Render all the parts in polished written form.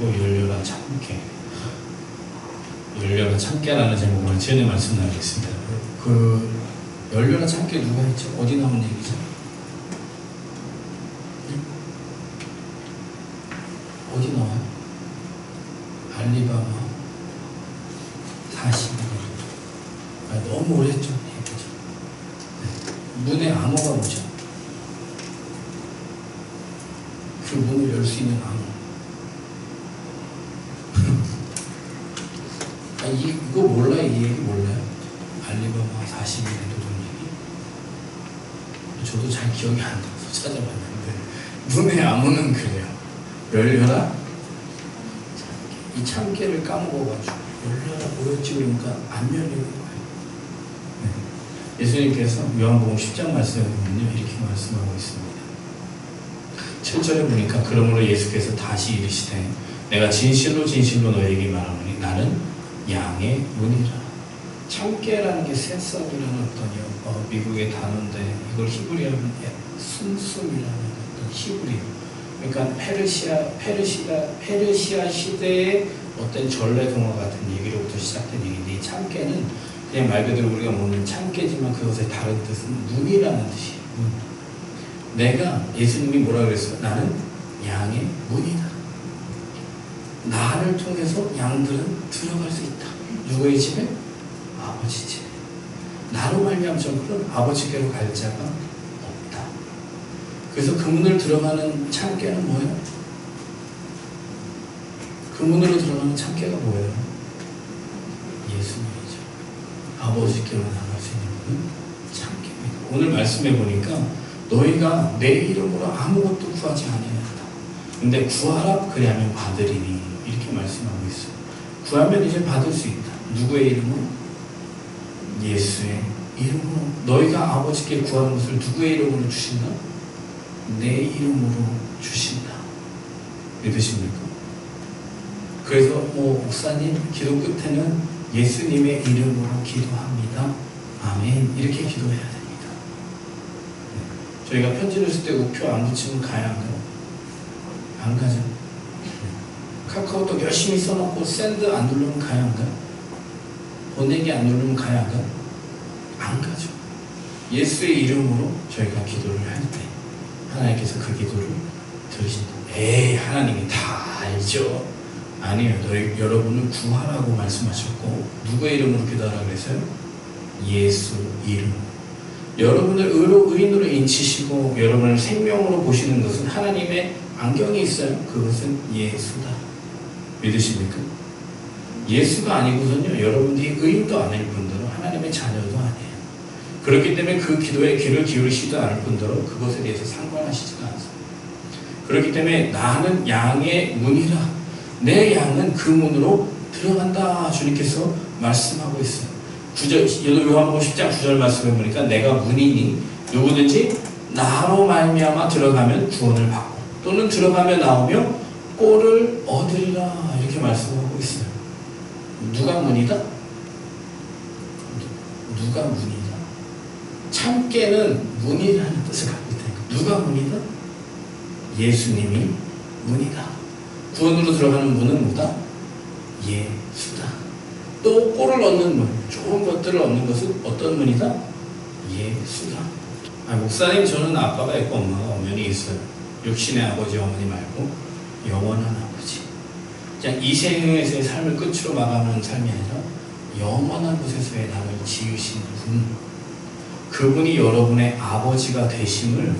말고 열려라 참깨. 열려라 참깨라는 제목으로 전에 말씀 나누겠습니다. 그 열려라 참깨 누가 했죠? 어디 나온 얘기죠? 어디 나와요? 알리바마 40년. 너무 오래했죠. 문의 암호가 뭐죠? 그 문을 열 수 있는 암호. 이거 몰라요? 이 얘기 몰라요? 알리바마 40일의 도둑 얘기? 저도 잘 기억이 안 나서 찾아봤는데 문의 암호는 그래요. 열려라? 이 참깨를 까먹어가지고 열려라 뭐였지 그러니까 안 열리는 거예요. 네. 예수님께서 요한복음 10장 말씀에 보면요 이렇게 말씀하고 있습니다. 7절에 보니까 그러므로 예수께서 다시 이르시되 내가 진실로 진실로 너에게 말하노니 나는 양의 문이라. 참깨라는 게 새싹이라는 어떤 미국의 단어인데 이걸 히브리어로 순순이라는 어떤 히브리어. 그러니까 페르시아 시대의 어떤 전래동화 같은 얘기로부터 시작된 얘기인데 이 참깨는 그냥 말 그대로 우리가 먹는 참깨지만 그것의 다른 뜻은 문이라는 뜻이에요. 문. 내가 예수님이 뭐라 그랬어요? 나는 양의 문이다. 나를 통해서 양들은 들어갈 수 있다. 누구의 집에? 아버지 집에. 나로 말미암아 그런 아버지께로 갈 자가 없다. 그래서 그 문을 들어가는 참깨는 뭐예요? 그 문으로 들어가는 참깨가 뭐예요? 예수님이죠. 아버지께로 나갈 수 있는 문은 참깨입니다. 오늘 말씀해 보니까 너희가 내 이름으로 아무것도 구하지 아니하였다. 근데 구하라 그리하면 받으리니 이렇게 말씀하고 있어요. 구하면 이제 받을 수 있다. 누구의 이름으로? 예수의 이름으로. 너희가 아버지께 구하는 것을 누구의 이름으로 주신다? 내 이름으로 주신다. 믿으십니까? 그래서 목사님 기도 끝에는 예수님의 이름으로 기도합니다. 아멘. 이렇게 기도해야 됩니다. 네. 저희가 편지를 쓸 때 우표 안 붙이면 가야 안 가요? 안 가죠. 카카오톡 열심히 써놓고 샌드 안 누르면 가야 안 가요? 보내기 안 누르면 가야 안 가요? 안 가죠. 예수의 이름으로 저희가 기도를 할 때 하나님께서 그 기도를 들으신다. 에이 하나님이 다 알죠. 아니에요. 여러분을 구하라고 말씀하셨고 누구의 이름으로 기도하라고 그랬어요? 예수 이름. 여러분을 의인으로 인치시고 여러분을 생명으로 보시는 것은 하나님의 안경이 있어요. 그것은 예수다. 믿으십니까? 예수가 아니고선요 여러분들이 의인도 아닐 뿐더러 하나님의 자녀도 아니에요. 그렇기 때문에 그 기도에 귀를 기울이시지도 않을 뿐더러 그것에 대해서 상관하시지도 않습니다. 그렇기 때문에 나는 양의 문이라. 내 양은 그 문으로 들어간다. 주님께서 말씀하고 있어요. 9절, 요한복음 10장 9절 말씀해 보니까 내가 문이니 누구든지 나로 말미암아 들어가면 구원을 받고 또는 들어가며 나오며 꼴을 얻으리라. 이렇게 말씀하고 있어요. 누가 문이다? 누가 문이다? 참깨는 문이라는 뜻을 갖고 있다니까. 누가 문이다? 예수님이 문이다. 구원으로 들어가는 문은 뭐다? 예수다. 또 꼴을 얻는 문, 좋은 것들을 얻는 것은 어떤 문이다? 예수다. 목사님 저는 아빠가 있고 엄마가 엄연히 있어요. 육신의 아버지 어머니 말고 영원한 아버지. 그냥 이 세상에서의 삶을 끝으로 마감하는 삶이 아니라 영원한 곳에서의 나를 지으신 분. 그분이 여러분의 아버지가 되심을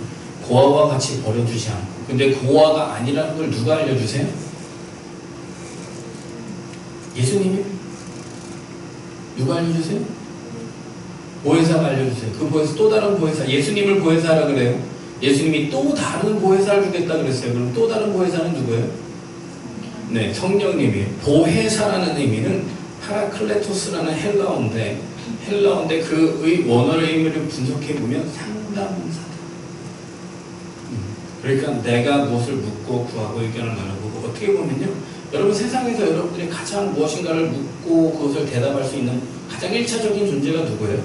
고아와 같이 버려두지 않고. 근데 고아가 아니라는 걸 누가 알려주세요? 예수님이? 누가 알려주세요? 보혜사가 알려주세요. 그 보혜사, 또 다른 보혜사. 예수님을 보혜사라 그래요. 예수님이 또 다른 보혜사를 주겠다 그랬어요. 그럼 또 다른 보혜사는 누구예요? 네, 성령님이에요. 보혜사라는 의미는 파라클레토스라는 헬라어인데 그 원어의 의미를 분석해보면 상담사다. 그러니까 내가 무엇을 묻고 구하고 의견을 나누고 어떻게 보면요. 여러분 세상에서 여러분들이 가장 무엇인가를 묻고 그것을 대답할 수 있는 가장 1차적인 존재가 누구예요?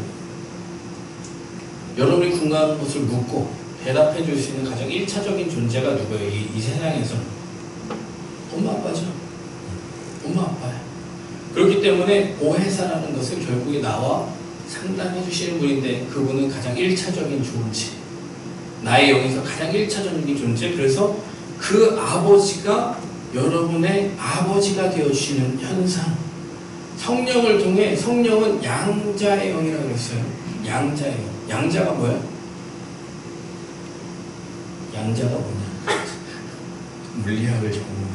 여러분이 궁금한 것을 묻고 대답해 줄 수 있는 가장 1차적인 존재가 누구예요? 이 세상에서는? 엄마 아빠죠. 그렇기 때문에 보혜사라는 것은 결국에 나와 상담해 주시는 분인데 그분은 가장 1차적인 존재, 나의 영에서 가장 1차적인 존재. 그래서 그 아버지가 여러분의 아버지가 되어주시는 현상, 성령을 통해, 성령은 양자의 영이라고 했어요. 양자의 영. 양자가 뭐야? 양자가 뭐냐? 물리학을 전공한.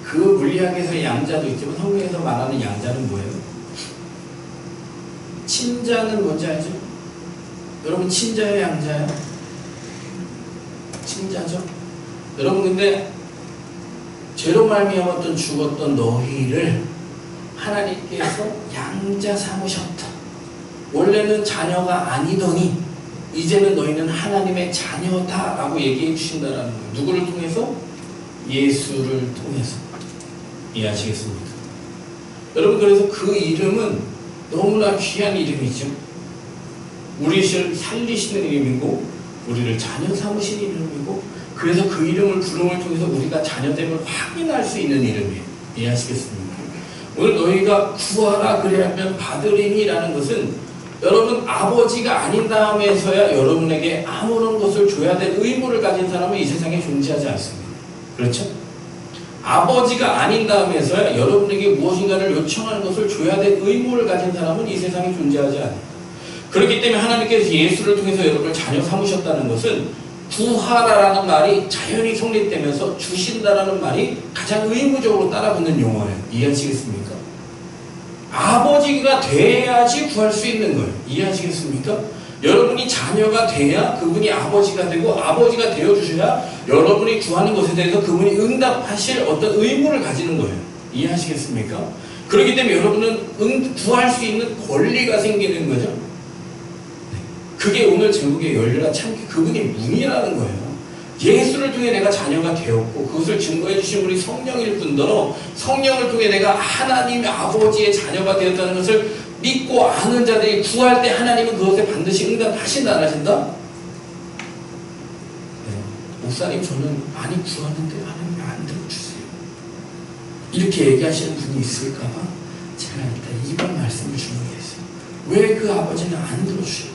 그 물리학에서의 양자도 있지만 성경에서 말하는 양자는 뭐예요? 친자는 뭔지 알죠? 여러분 친자예요, 양자예요? 친자죠? 여러분 근데 죄로 말미암아 죽었던 너희를 하나님께서 양자 삼으셨다. 원래는 자녀가 아니더니 이제는 너희는 하나님의 자녀다라고 얘기해 주신다라는 거예요. 누구를 통해서? 예수를 통해서. 이해하시겠습니까? 여러분 그래서 그 이름은 너무나 귀한 이름이죠. 우리를 살리시는 이름이고 우리를 자녀 삼으신 이름이고, 그래서 그 이름을 부름을 통해서 우리가 자녀됨을 확인할 수 있는 이름이에요. 이해하시겠습니까? 오늘 너희가 구하라 그리하면 받으리니 라는 것은 여러분 아버지가 아닌 다음에서야 여러분에게 아무런 것을 줘야 될 의무를 가진 사람은 이 세상에 존재하지 않습니다. 그렇죠? 아버지가 아닌 다음에서야 여러분에게 무엇인가를 요청하는 것을 줘야 될 의무를 가진 사람은 이 세상에 존재하지 않아요. 그렇기 때문에 하나님께서 예수를 통해서 여러분을 자녀 삼으셨다는 것은 구하라라는 말이 자연히 성립되면서 주신다라는 말이 가장 의무적으로 따라붙는 용어예요. 이해하시겠습니까? 아버지가 돼야지 구할 수 있는 거예요. 이해하시겠습니까? 여러분이 자녀가 돼야 그분이 아버지가 되고, 아버지가 되어주셔야 여러분이 구하는 것에 대해서 그분이 응답하실 어떤 의무를 가지는 거예요. 이해하시겠습니까? 그렇기 때문에 여러분은 구할 수 있는 권리가 생기는 거죠. 그게 오늘 제목의 열려라 참기, 그분이 문이라는 거예요. 예수를 통해 내가 자녀가 되었고 그것을 증거해 주신 분이 성령일 뿐더러 성령을 통해 내가 하나님의 아버지의 자녀가 되었다는 것을 믿고 아는 자들이 구할 때 하나님은 그것에 반드시 응답하신다 안 하신다? 네. 목사님 저는 많이 구하는데 하나님이 안 들어주세요. 이렇게 얘기하시는 분이 있을까봐 제가 일단 이번 말씀을 준비했어요. 왜 그 아버지는 안 들어주실까?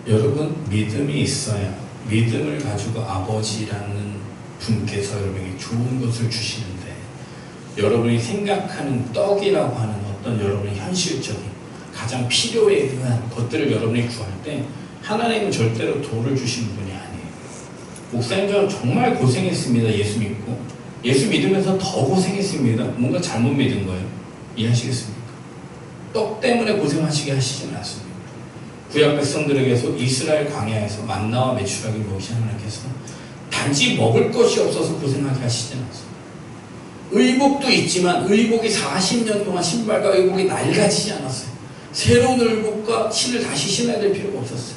여러분 믿음이 있어야, 믿음을 가지고 아버지라는 분께서 여러분에게 좋은 것을 주시는데, 여러분이 생각하는 떡이라고 하는 어떤 여러분의 현실적인 가장 필요에 의한 것들을 여러분이 구할 때 하나님은 절대로 돈을 주시는 분이 아니에요. 목사님 저는 정말 고생했습니다. 예수 믿고. 예수 믿으면서 더 고생했습니다. 뭔가 잘못 믿은 거예요. 이해하시겠습니까? 떡 때문에 고생하시게 하시지는 않습니다. 구약 백성들에게서 이스라엘 광야에서 만나와 메추라기를 먹이신 하나님께서 단지 먹을 것이 없어서 고생하게 하시지는 않습니다. 의복도 있지만 의복이 40년 동안 신발과 의복이 낡아지지 않았어요. 새로운 의복과 신을 다시 신어야 될 필요가 없었어요.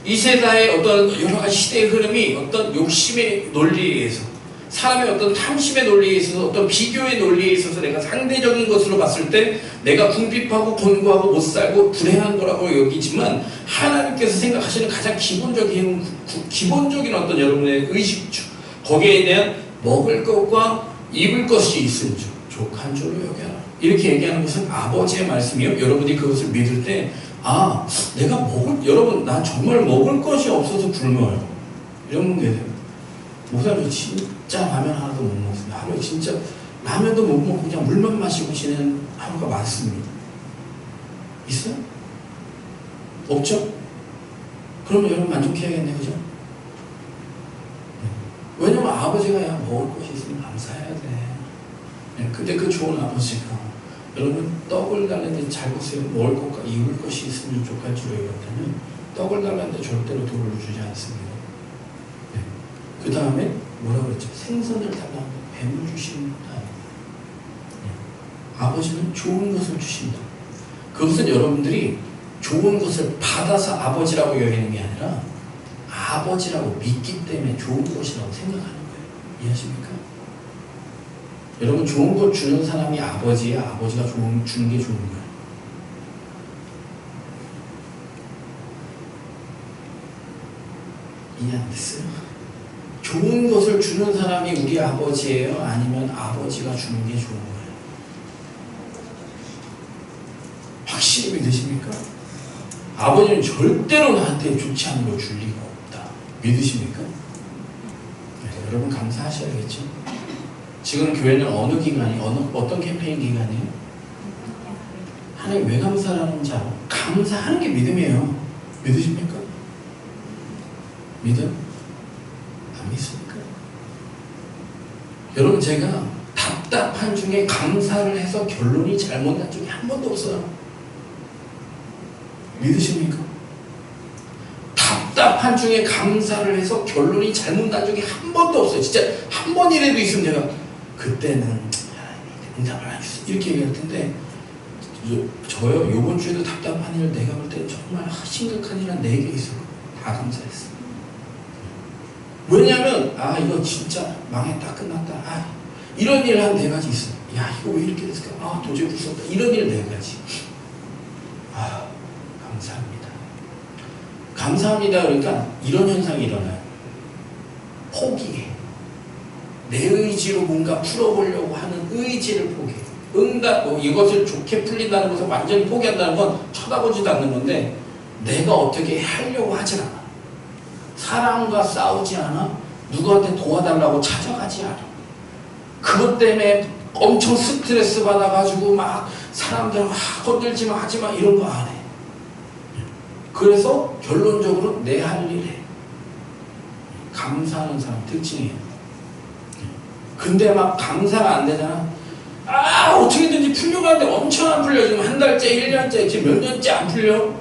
이 세상의 어떤 여러 가지 시대의 흐름이 어떤 욕심의 논리에 의해서, 사람의 어떤 탐심의 논리에 있어서, 어떤 비교의 논리에 있어서 내가 상대적인 것으로 봤을 때 내가 궁핍하고 곤고하고 못 살고 불행한 거라고 여기지만, 하나님께서 생각하시는 가장 기본적인 어떤 여러분의 의식주, 거기에 대한 먹을 것과 입을 것이 있은 줄 족한 줄로 여겨라. 이렇게 얘기하는 것은 아버지의 말씀이요. 여러분이 그것을 믿을 때, 아, 내가 여러분 난 정말 먹을 것이 없어서 굶어요. 이런 게 돼요. 목사님 진짜 라면 하나도 못 먹습니다. 하루에 진짜 라면도 못 먹고 그냥 물만 마시고 지내는 하루가 많습니다. 있어요? 없죠? 그러면 여러분 만족해야겠네, 그죠? 왜냐면 아버지가 야 먹을 것이 있으면 감사해야 돼. 근데 그 좋은 아버지가 여러분 떡을 달라는데 잘 보세요. 먹을 것과 입을 것이 있으면 족할 줄 여겼다면 떡을 달라는데 절대로 돈을 주지 않습니다. 그 다음에 뭐라고 그랬죠? 생선을 달라고 뱀을 주신다. 아버지는 좋은 것을 주신다. 그것은 여러분들이 좋은 것을 받아서 아버지라고 여기는 게 아니라 아버지라고 믿기 때문에 좋은 것이라고 생각하는 거예요. 이해하십니까? 여러분 좋은 것 주는 사람이 아버지야. 아버지가 주는 게 좋은 거예요. 이해 안 됐어요? 좋은 것을 주는 사람이 우리 아버지예요? 아니면 아버지가 주는 게 좋은 거예요? 확실히 믿으십니까? 아버지는 절대로 나한테 좋지 않은 걸 줄 리가 없다. 믿으십니까? 네, 여러분 감사하셔야겠죠. 지금 교회는 어느 기간이, 어떤 캠페인 기간이에요? 하나님 왜 감사하는 자? 감사하는 게 믿음이에요. 믿으십니까? 믿음? 안 믿습니까? 여러분 제가 답답한 중에 감사를 해서 결론이 잘못난 적이 한 번도 없어요. 믿으십니까? 답답한 중에 감사를 해서 결론이 잘못난 적이 한 번도 없어요. 진짜 한 번이라도 있으면 제가 그때는 응답을 안 했어 이렇게 얘기할 텐데, 저요 이번 주에도 답답한 일 내가 볼 때 정말 심각한 일 한 4개 있어요. 다 감사했어. 왜냐면 이거 진짜 망했다 끝났다 이런 일 한 4가지 있어요. 야 이거 왜 이렇게 됐을까? 도저히 볼 수 없다. 이런 일 4가지. 감사합니다. 감사합니다. 그러니까 이런 현상이 일어나요. 포기해. 내 의지로 뭔가 풀어보려고 하는 의지를 포기해. 이것을 좋게 풀린다는 것을 완전히 포기한다는 건 쳐다보지도 않는 건데, 내가 어떻게 하려고 하질 않아. 사람과 싸우지 않아. 누구한테 도와달라고 찾아가지 않아. 그것 때문에 엄청 스트레스 받아가지고 막 사람들 건들지 마 하지 마 이런 거 안 해. 그래서 결론적으로 내 할 일 해. 감사하는 사람 특징이에요. 근데 막 감사가 안 되잖아. 어떻게든지 풀려고 하는데 엄청 안 풀려. 지금 한 달째, 1년째, 지금 몇 년째 안 풀려.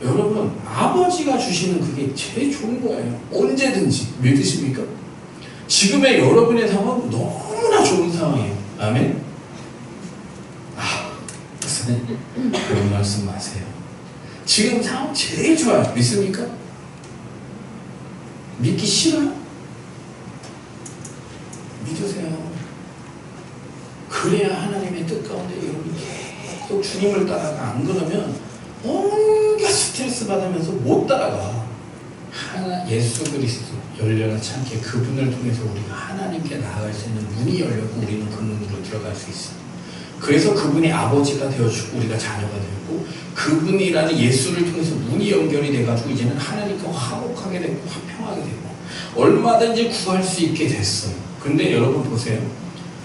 여러분, 아버지가 주시는 그게 제일 좋은 거예요. 언제든지. 믿으십니까? 지금의 여러분의 상황은 너무나 좋은 상황이에요. 아멘? 그런 말씀 마세요. 지금 상황 제일 좋아요. 믿습니까? 믿기 싫어요? 믿으세요. 그래야 하나님의 뜻 가운데 여러분이 계속 주님을 따라가. 안 그러면 온갖 스트레스 받으면서 못 따라가. 예수 그리스도 열려놓지 않게 그분을 통해서 우리가 하나님께 나아갈 수 있는 문이 열렸고 우리는 그 문으로 들어갈 수 있어요. 그래서 그분이 아버지가 되어주고 우리가 자녀가 되었고, 그분이라는 예수를 통해서 문이 연결이 돼가지고 이제는 하나님과 화목하게 되고 화평하게 되고 얼마든지 구할 수 있게 됐어요. 근데 여러분 보세요.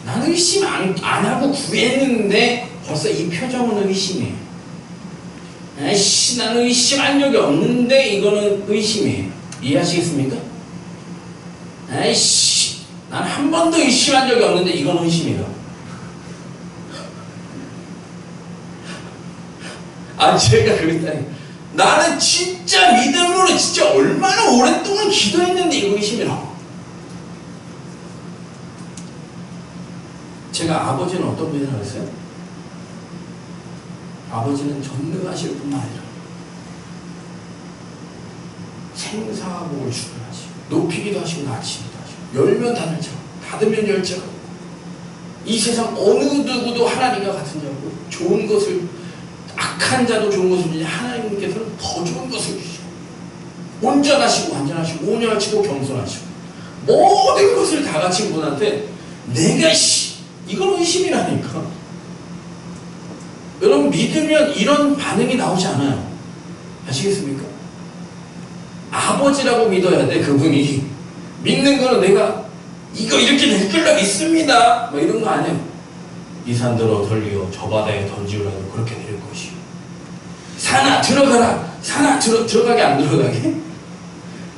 나는 의심 안 하고 구했는데 벌써 이 표정은 의심이에요. 나는 의심한 적이 없는데 이거는 의심이에요. 이해하시겠습니까? 난 한 번도 의심한 적이 없는데 이건 의심이에요. 제가 그랬다니. 나는 진짜 믿음으로 진짜 얼마나 오랫동안 기도했는데 이거 의심이라고. 제가 아버지는 어떤 분이라고 했어요? 아버지는 전능하실 뿐만 아니라 생사복을 주관하시고 높이기도 하시고 낮추기도 하시고 열면 닫으면 열자고 이 세상 어느 누구도 하나님과 같은 자고 좋은 것을 악한 자도 좋은 것을 주지 하나님께서는 더 좋은 것을 주시고 온전하시고 완전하시고 온유하시고 겸손하시고 모든 것을 다 가진 분한테 내가 이건 의심이라니까. 여러분 믿으면 이런 반응이 나오지 않아요. 아시겠습니까? 아버지라고 믿어야 돼. 그분이 믿는 거는 내가 이거 이렇게 될 줄로 믿습니다 뭐 이런 거 아니에요. 이 산더러 돌리어 저 바다에 던지우라도 그렇게 될 것이요. 산아 들어가라. 산아 들어가게 안 들어가게?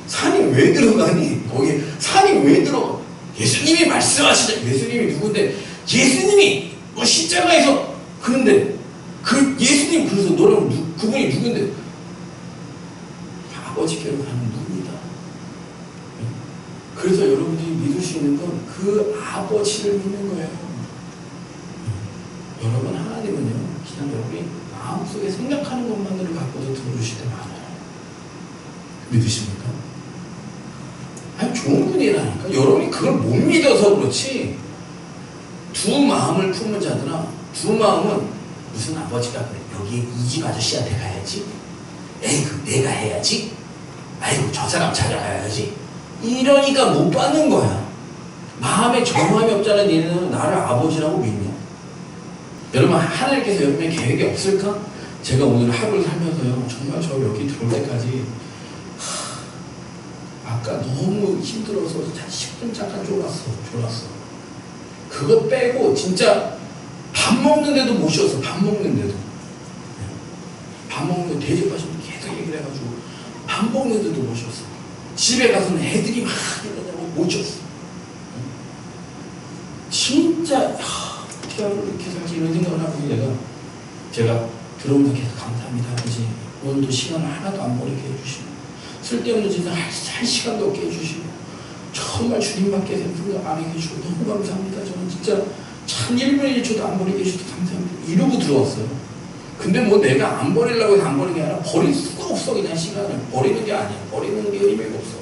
산이 왜 들어가니? 거기 산이 왜 들어가? 예수님이 말씀하시자. 예수님이 누군데? 예수님이 십자가에서 그런데 그 예수님 그래서 너랑 그분이 누군데? 아버지께로 가는 누구이다. 그래서 여러분들이 믿을 수 있는 건 그 아버지를 믿는 거예요. 여러분 하나님은요 그냥 여러분이 마음속에 생각하는 것만으로 갖고도 들어주실 때 많아요. 믿으십니까? 좋은 분이라니까. 여러분이 그걸 못 믿어서 그렇지. 두 마음을 품은 자들아, 두 마음은 무슨 아버지가 그래. 여기 이 집 아저씨한테 가야지. 에이그 내가 해야지. 아이고 저 사람 찾아가야지. 이러니까 못 받는 거야. 마음에 정함이 없잖아. 니네는 나를 아버지라고 믿냐? 여러분 하나님께서 여러분의 계획이 없을까? 제가 오늘 하루를 살면서요 정말 저 여기 들어올 때까지 아까 너무 힘들어서 10분 잠깐 졸았어. 그거 빼고 진짜 밥 먹는데도 못 쉬었어. 밥 먹는데도 돼지밭이 계속 얘기를 해가지고 밥 먹는데도 못 쉬었어. 집에 가서는 애들이 막 이러냐고 못 쉬었어. 진짜 어떻게 하루 이렇게 살지 이런 생각을 하고 제가 들어오면서 계속 감사합니다 아버지. 오늘도 시간을 하나도 안 버리게 해주시고 쓸데없는 짓을 할 시간도 없게 해주시고 정말 주님밖에 생각 안 해주시고 너무 감사합니다. 저는 진짜 참 1분의 1초도 안 버리게 해주셔서 감사합니다 이러고 들어왔어요. 근데 뭐 내가 안 버리려고 해서 안 버리는 게 아니라 버릴 수가 없어. 그냥 시간을 버리는 게 아니야. 버리는 게 의미가 없어.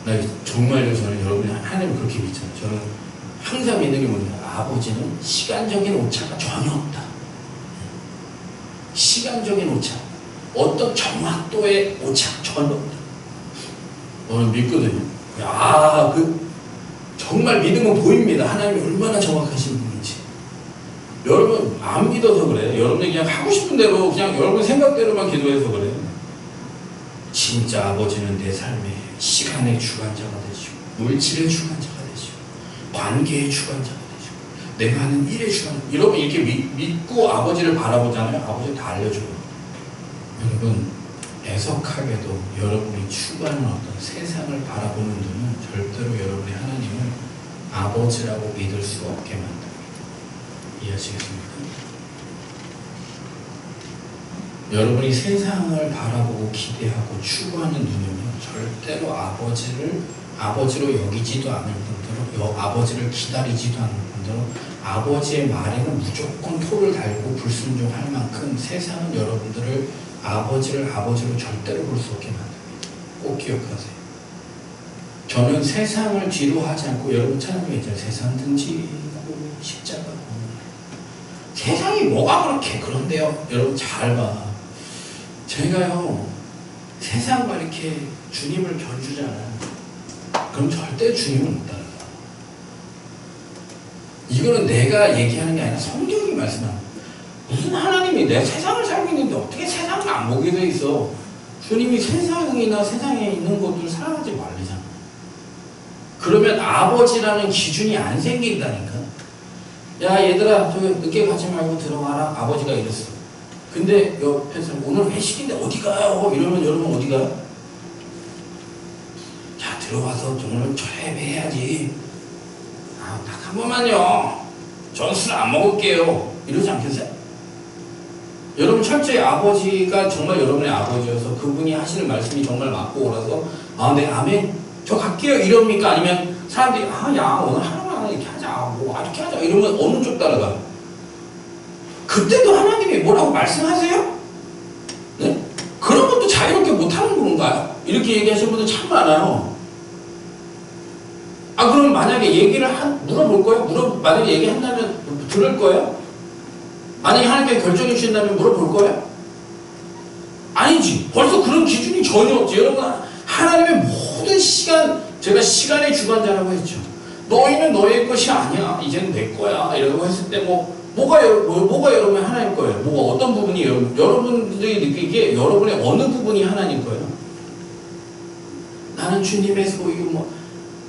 나 정말로 저는 여러분이 하나님을 그렇게 믿잖아요. 저는 항상 믿는 게 뭐냐, 아버지는 시간적인 오차가 전혀 없다. 시간적인 오차, 어떤 정확도의 오차 전혀 없다. 저는 믿거든요. 정말 믿으면 보입니다. 하나님이 얼마나 정확하신 분인지. 여러분 안 믿어서 그래. 여러분이 그냥 하고 싶은 대로 그냥 여러분 생각대로만 기도해서 그래. 진짜 아버지는 내 삶의 시간의 주관자가 되시고 물질의 주관자가 되시고 관계의 주관자가 되시고 내가 하는 일의 주관. 여러분 이렇게 믿고 아버지를 바라보잖아요. 아버지 다 알려줘요. 여러분 애석하게도 여러분이 추구하는 어떤 세상을 바라보는 눈은 절대로 여러분의 하나님을 아버지라고 믿을 수 없게 만듭니다. 이해하시겠습니까? 여러분이 세상을 바라보고 기대하고 추구하는 눈은요 절대로 아버지로 여기지도 않을 뿐더러 아버지를 기다리지도 않을 뿐더러 아버지의 말에는 무조건 토를 달고 불순종할 만큼 세상은 여러분들을 아버지로 절대로 볼 수 없게 만듭니다. 꼭 기억하세요. 저는 세상을 뒤로 하지 않고 여러분 찬양에 있잖아요. 세상 등지고 십자가 세상이 뭐가 그렇게 그런데요. 여러분 잘 봐. 제가요 세상과 이렇게 주님을 견주잖아요. 그럼 절대 주님을 못 따라가. 이거는 내가 얘기하는 게 아니라 성경이 말씀하는 거예요. 무슨 하나님이 내 세상을 살고 있는데 어떻게 세상을 안 보게 돼 있어. 주님이 세상이나 세상에 있는 것들을 사랑하지 말리잖아. 그러면 아버지라는 기준이 안 생긴다니까. 야 얘들아 저기 늦게 가지 말고 들어와라. 아버지가 이랬어. 근데 옆에서 오늘 회식인데 어디 가요? 이러면 여러분 어디 가요? 자 들어와서 정말 철회해야지. 딱 한 번만요. 전 술 안 먹을게요. 이러지 않겠어요? 여러분 철저히 아버지가 정말 여러분의 아버지여서 그분이 하시는 말씀이 정말 맞고 오라서 네 아멘 저 갈게요 이럽니까? 아니면 사람들이 야 오늘 하나만 이렇게 하자 뭐 이렇게 하자 이러면 어느 쪽 따라가요? 그때도 하나님이 뭐라고 말씀하세요? 네? 그런 것도 자유롭게 못하는 건가요? 이렇게 얘기하시는 분들 참 많아요. 그럼 만약에 얘기를 물어볼 거예요? 만약에 얘기한다면 들을 거예요? 만약에 하나님께 결정해 주신다면 물어볼 거예요? 아니지. 벌써 그런 기준이 전혀 없지. 여러분 하나님의 모든 시간, 제가 시간의 주관자라고 했죠. 너희는 너의 것이 아니야. 이제는 내 거야. 이라고 했을 때 뭐가 여러분의 하나님 거예요? 어떤 부분이 여러분들이 느끼기에 여러분의 어느 부분이 하나님 거예요? 나는 주님의 소유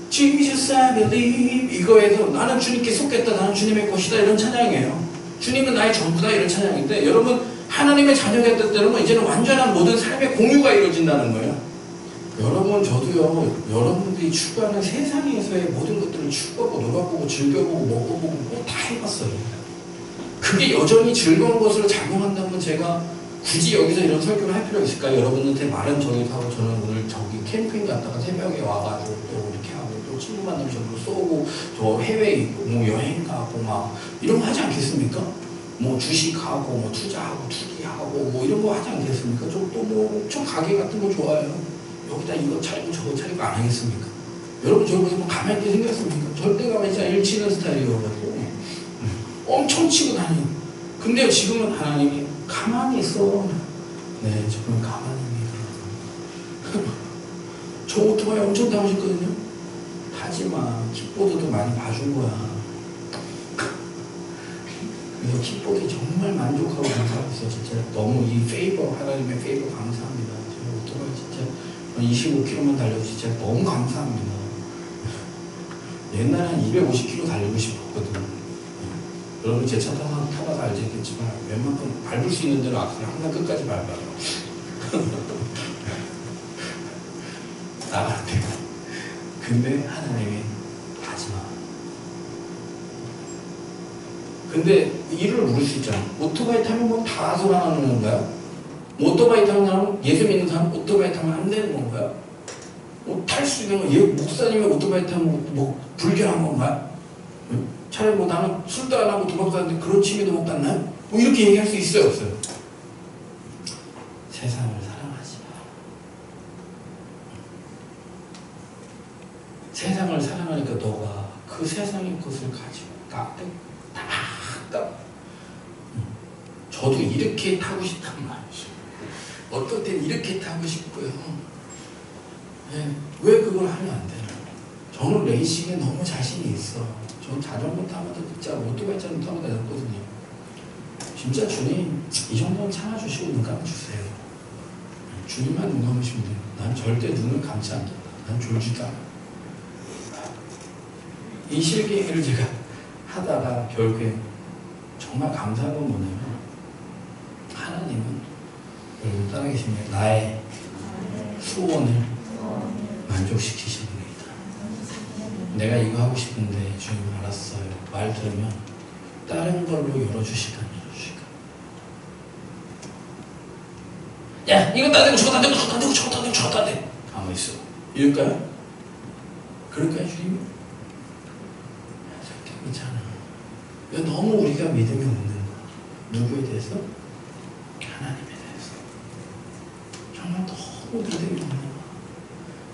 Jesus I believe 이거에서 나는 주님께 속겠다. 나는 주님의 것이다. 이런 찬양이에요. 주님은 나의 전부다. 이런 찬양인데 여러분 하나님의 자녀가 됐을 때는 이제는 완전한 모든 삶의 공유가 이루어진다는 거예요. 여러분 저도요 여러분들이 추구하는 세상에서의 모든 것들을 추구하고 놀아보고 즐겨보고 먹어보고 다 해봤어요. 그게 여전히 즐거운 것으로 작용한다면 제가 굳이 여기서 이런 설교를 할 필요가 있을까요? 여러분한테 말은 저기 하고 저는 오늘 저기 캠핑 갔다가 새벽에 와가지고 또 이렇게 하고 또 친구 만나면 저기로 쏘고 저 해외에 있고 여행 가고 막 이런 거 하지 않겠습니까? 주식하고 투자하고 투기하고 이런 거 하지 않겠습니까? 저 또 엄청 가게 같은 거 좋아해요. 여기다 이거 차리고 저거 차리고 안 하겠습니까? 여러분 저거 가만히 있게 생겼습니까? 절대 가만히 있지 않아요. 일치는 스타일이어가지고 엄청 치고 다니고. 근데 지금은 하나님이 가만히 있어. 네, 지금 가만히입니다. 저 오토바이 엄청 타고 싶거든요. 타지마. 킥보드도 많이 봐준 거야. 그래서 킥복이 정말 만족하고 감사하고 있어요. 진짜 너무 이 페이버, 하나님의 페이버 감사합니다. 제가 오토바이 진짜 25km만 달려도 진짜 너무 감사합니다. 옛날에 한 250km 달리고 싶었거든요. 여러분 제 차 타봐서 알겠지만 웬만큼 밟을 수 있는 대로 악셀 항상 끝까지 밟아요. 나갈 때. 근데 하나님이 하지마. 근데 이를 물을 수 있잖아. 오토바이 타면 뭐 다 소란하는 건가요? 오토바이 타는 사람은, 예수 믿는 사람은 오토바이 타면 안 되는 건가요? 뭐 탈 수 있는 거, 목사님이 오토바이 타면 뭐 불결한 건가요? 차라리 뭐 나는 술도 안 하고 도박도 안 하는데 그런 취미도 못 갖나요? 뭐 이렇게 얘기할 수 있어요, 없어요? 세상을 사랑하지 마. 세상을 사랑하니까 너가 그 세상의 것을 가지고 딱 저도 이렇게 타고 싶단 말이죠. 어떨 땐 이렇게 타고 싶고요. 네. 왜 그걸 하면 안 되나? 저는 레이싱에 너무 자신이 있어. 전 자전거 타면서 진짜 오토바이 타고 다녔거든요. 진짜 주님 이 정도는 참아주시고 눈 감아주세요. 주님만 눈 감으시면 돼요. 난 절대 눈을 감지 않는다. 난 졸지도 않아. 이 실기를 제가 하다가 결국에 정말 감사한 건 뭐냐면 하나님은 여러분 따라 계십니다. 나의 소원을 만족시키시는 분이다. 내가 이거 하고 싶은데 주님 알았어요. 말 들으면 다른 걸로 열어주시간 열어주시간. 야 이거 다 되고 저거 다 되고 저거 다 되고 저거 다 되고 저거 다 돼. 가만히 있어. 이럴까요? 그럴까요 주님? 절대 그렇잖아. 너무 우리가 믿음이 없는 거. 누구에 대해서? 하나님에 대해서. 정말 너무 믿음이 없는 거.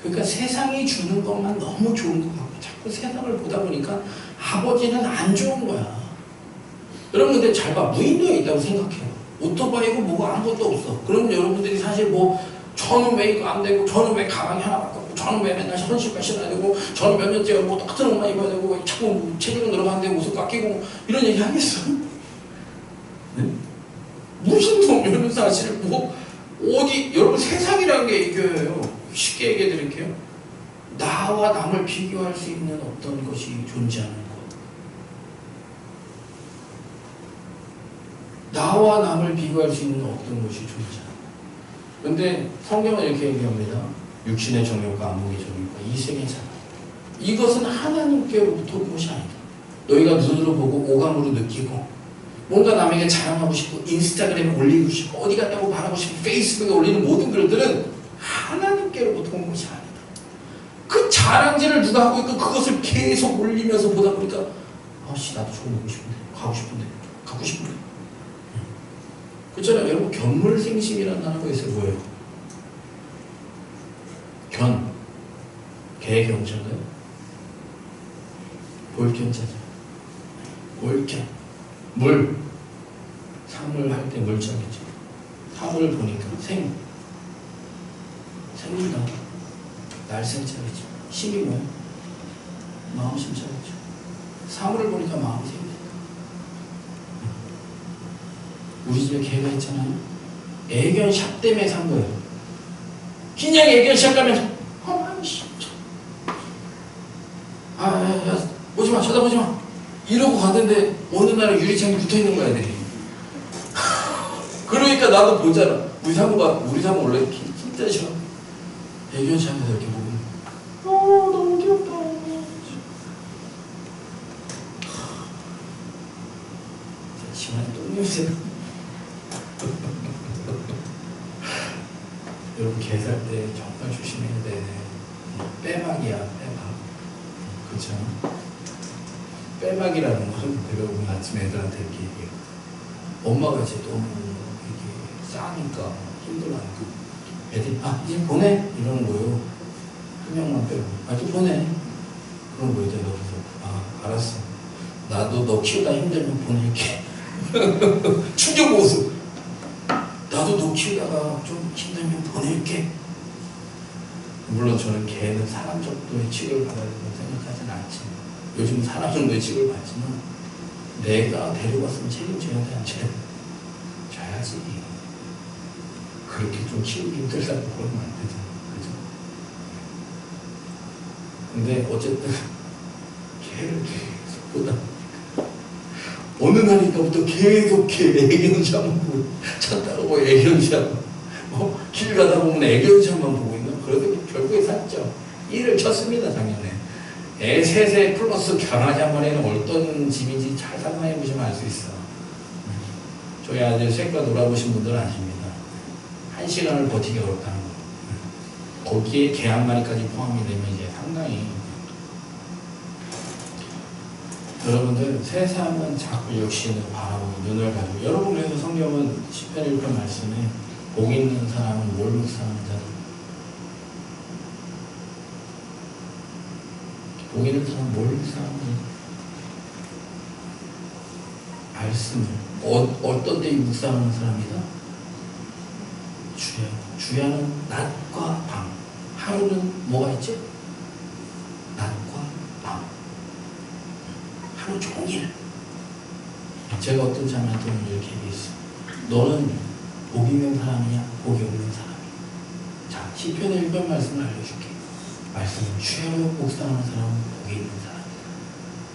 그러니까 세상이 주는 것만 너무 좋은 것 같고 자꾸 세상을 보다 보니까 아버지는 안 좋은 거야. 여러분 근데 잘 봐. 무인도에 있다고 생각해요. 오토바이고 뭐가 아무것도 없어. 그러면 여러분들이 사실 뭐 저는 왜 이거 안 되고 저는 왜 가방이 하나 바꿨고 저는 왜 맨날 현실과 신어야 되고 저는 몇 년째 뭐 똑같은 옷만 입어야 되고 자꾸 체중이 늘어가는데 옷을 깎이고 이런 얘기 하겠어? 네? 무슨 놈이라는 사실을 뭐 어디 여러분 세상이라는 게 이거예요. 쉽게 얘기해 드릴게요. 나와 남을 비교할 수 있는 어떤 것이 존재하는 것. 나와 남을 비교할 수 있는 어떤 것이 존재하는 것. 그런데 성경은 이렇게 얘기합니다. 육신의 정욕과 안목의 정욕과 이 세계의 자랑. 이것은 하나님께로부터 온 것이 아니다. 너희가 눈으로 보고 오감으로 느끼고 뭔가 남에게 자랑하고 싶고 인스타그램에 올리고 싶고 어디 갔다고 말하고 싶고 페이스북에 올리는 모든 글들은 하나님께로부터 온 것이 아니다. 그 자랑질을 누가 하고 있고 그것을 계속 올리면서 보다 보니까 아씨 나도 저거 먹고 싶은데 가고 싶은데 갖고 싶은데. 그렇잖아요. 여러분 견물생심이라는 단어가 있어요. 뭐예요? 견 개경자인가요? 볼견자죠. 볼견 물 사물 할 때 물자겠죠. 사물을 보니까 생긴다. 날생자겠죠. 심이 뭐예요? 마음 심자겠죠. 사물을 보니까 마음이 생긴다. 우리 집에 개가 있잖아요. 애견샵 때문에 산 거예요. 그냥 애견샵 가면 아이씨 야 오지마 쳐다보지마 이러고 갔는데 어느 날 유리창에 붙어있는 거야 애들이. 그러니까 나도 보잖아. 우리 사모 원래 진짜 싫어. 애견샵에서 이렇게 보고 너무 귀엽다. 심한 똥냄새. 여러분 개 살 때 정말 조심해야 돼. 빼박이야 빼박. 그렇죠? 빼박이라는 것은 내가 오늘 아침에 애들한테 이렇게 얘기해요. 엄마가 이제 너무 이게 싸니까 힘들어하니까 애들이 이제 보내 이러는 거예요. 한 명만 빼고 이제 보내 그런 거예요. 내가 그래서 알았어. 나도 너 키우다 힘들면 보낼게. 충격 모습. 나도 너 키우다가 좀 힘들면 보낼게. 물론 저는 개는 사람 정도의 취급을 받아야 된다고 생각하지는 않지만 요즘 사람 정도의 취급을 받지만 내가 데려갔으면 책임져야 돼, 안 져야 돼? 져야지. 그렇게 좀 키우기 힘들다고 그러면 안 되잖아. 그죠? 근데 어쨌든 걔를 계속 보다 어느 날인가부터 계속 걔 애견샷만 보고 차 타고 애견샷 길 가다 보면 애견샷만 보고 있는. 그래도 결국에 샀죠. 일을 쳤습니다, 작년에. 애 셋에 플러스 강아지 한 마리는 어떤 집인지 잘 상상해 보시면 알 수 있어. 저희 아들 셋과 놀아보신 분들은 아십니다. 1시간을 버티기 어렵다는 거. 거기에 개 한 마리까지 포함이 되면 이제 상당히. 여러분들 세상은 자꾸 역시 바라보고 눈을 가지고. 여러분 그래서 성경은 10편 1편 말씀에 복 있는 사람은 뭘 묵상하는 자들. 복 있는 사람은 뭘 묵상하는 자들. 말씀을 어떤 때 묵상하는 사람이다? 주야는 낮과 밤. 하루는 뭐가 있지? 낮과 밤. 하루 종일. 제가 어떤 자매한테 이렇게 얘기했어. 너는 복 있는 사람이냐? 복이 없는 사람이냐? 자, 시편의 1번 말씀을 알려줄게. 말씀을 주야로 묵상하는 사람은 복이 있는 사람이다.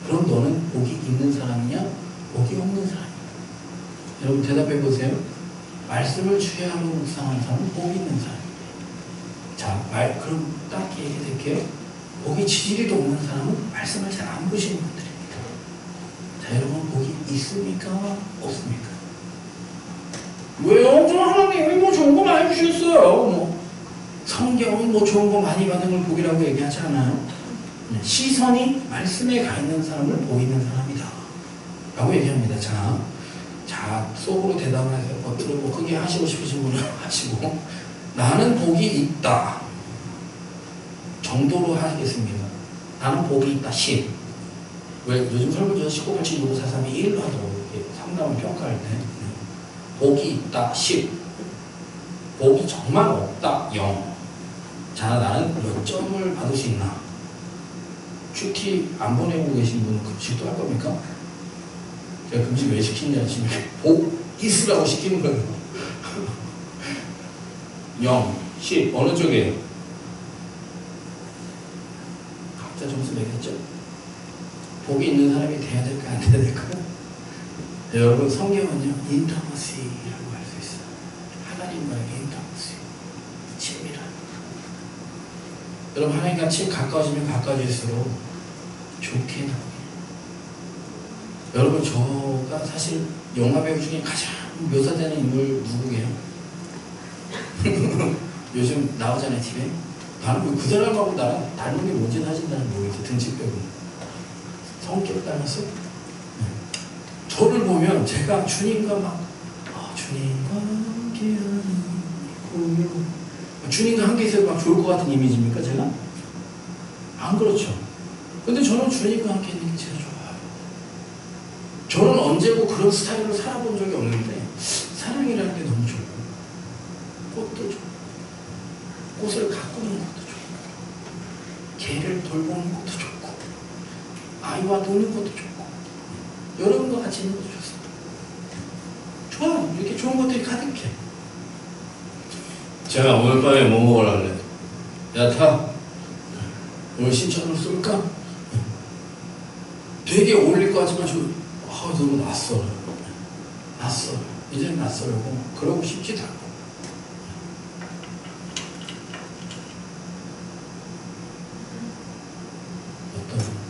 그럼 너는 복이 있는 사람이냐? 복이 없는 사람이냐? 여러분 대답해 보세요. 말씀을 주야로 묵상하는 사람은 복이 있는 사람입니다. 자, 그럼 딱 얘기할게요. 복이 지지리도 없는 사람은 말씀을 잘 안 보시는 분들입니다. 자, 여러분 복이 있습니까? 없습니까? 왜요? 저 하나님이 뭐 좋은 거 많이 주셨어요. 성경은 뭐 좋은 거 많이 받은 걸 복이라고 얘기하지 않아요? 시선이 말씀에 가 있는 사람을 복 있는 사람이다 라고 얘기합니다. 자, 속으로 대답을 해서 겉으로 뭐 크게 하시고 싶으신 분은 하시고, 나는 복이 있다 정도로 하겠습니다. 나는 복이 있다 10. 왜 요즘 설교에서 19, 87, 65, 43, 1로 하더라고요. 상담을 평가할 때 복이 있다 10. 복이 정말 없다 0. 자, 나는 몇 점을 받을 수 있나? 큐티 안 보내고 계신 분은 급식도 할 겁니까? 제가 금식 왜 시키는지 아시면 복 있으라고 시키는 거예요. 0, 10 어느 쪽이에요? 각자 점수 매겼죠? 복이 있는 사람이 돼야 될까 안 돼야 될까요? 네, 여러분 성경은요 인터머시라고 할 수 있어요. 하나님과의 인터머시, 친밀한. 여러분 하나님과 가까워지면 가까워질수록 좋게 나옵니다. 여러분 저가 사실 영화배우 중에 가장 묘사되는 인물 누구게요? 요즘 나오잖아요 TV에. 나는 그 사람하고 나랑 닮은 게 뭔지 사실 나는 모르겠어. 등치 빼고 성격 닮았어요? 저를 보면 제가 주님과 막 주님과 함께하는 고요, 주님과 함께 있어도 막 좋을 것 같은 이미지입니까 제가? 안 그렇죠. 근데 저는 주님과 함께 있는 게 제일 좋아요. 저는 언제고 그런 스타일로 살아본 적이 없는데 사랑이라는 게 너무 좋고, 꽃도 좋고, 꽃을 가꾸는 것도 좋고, 개를 돌보는 것도 좋고, 아이와 노는 것도 좋고, 여러분과 같이 있는 것도 좋습니다. 좋아요. 이렇게 좋은 것들이 가득해. 제가 오늘 밤에 뭐 먹으려 그래? 야, 타. 오늘 신청을 쏠까? 되게 어울릴 것 같지만 너무 낯설어. 이제는 낯설고 그러고 싶지도 않고.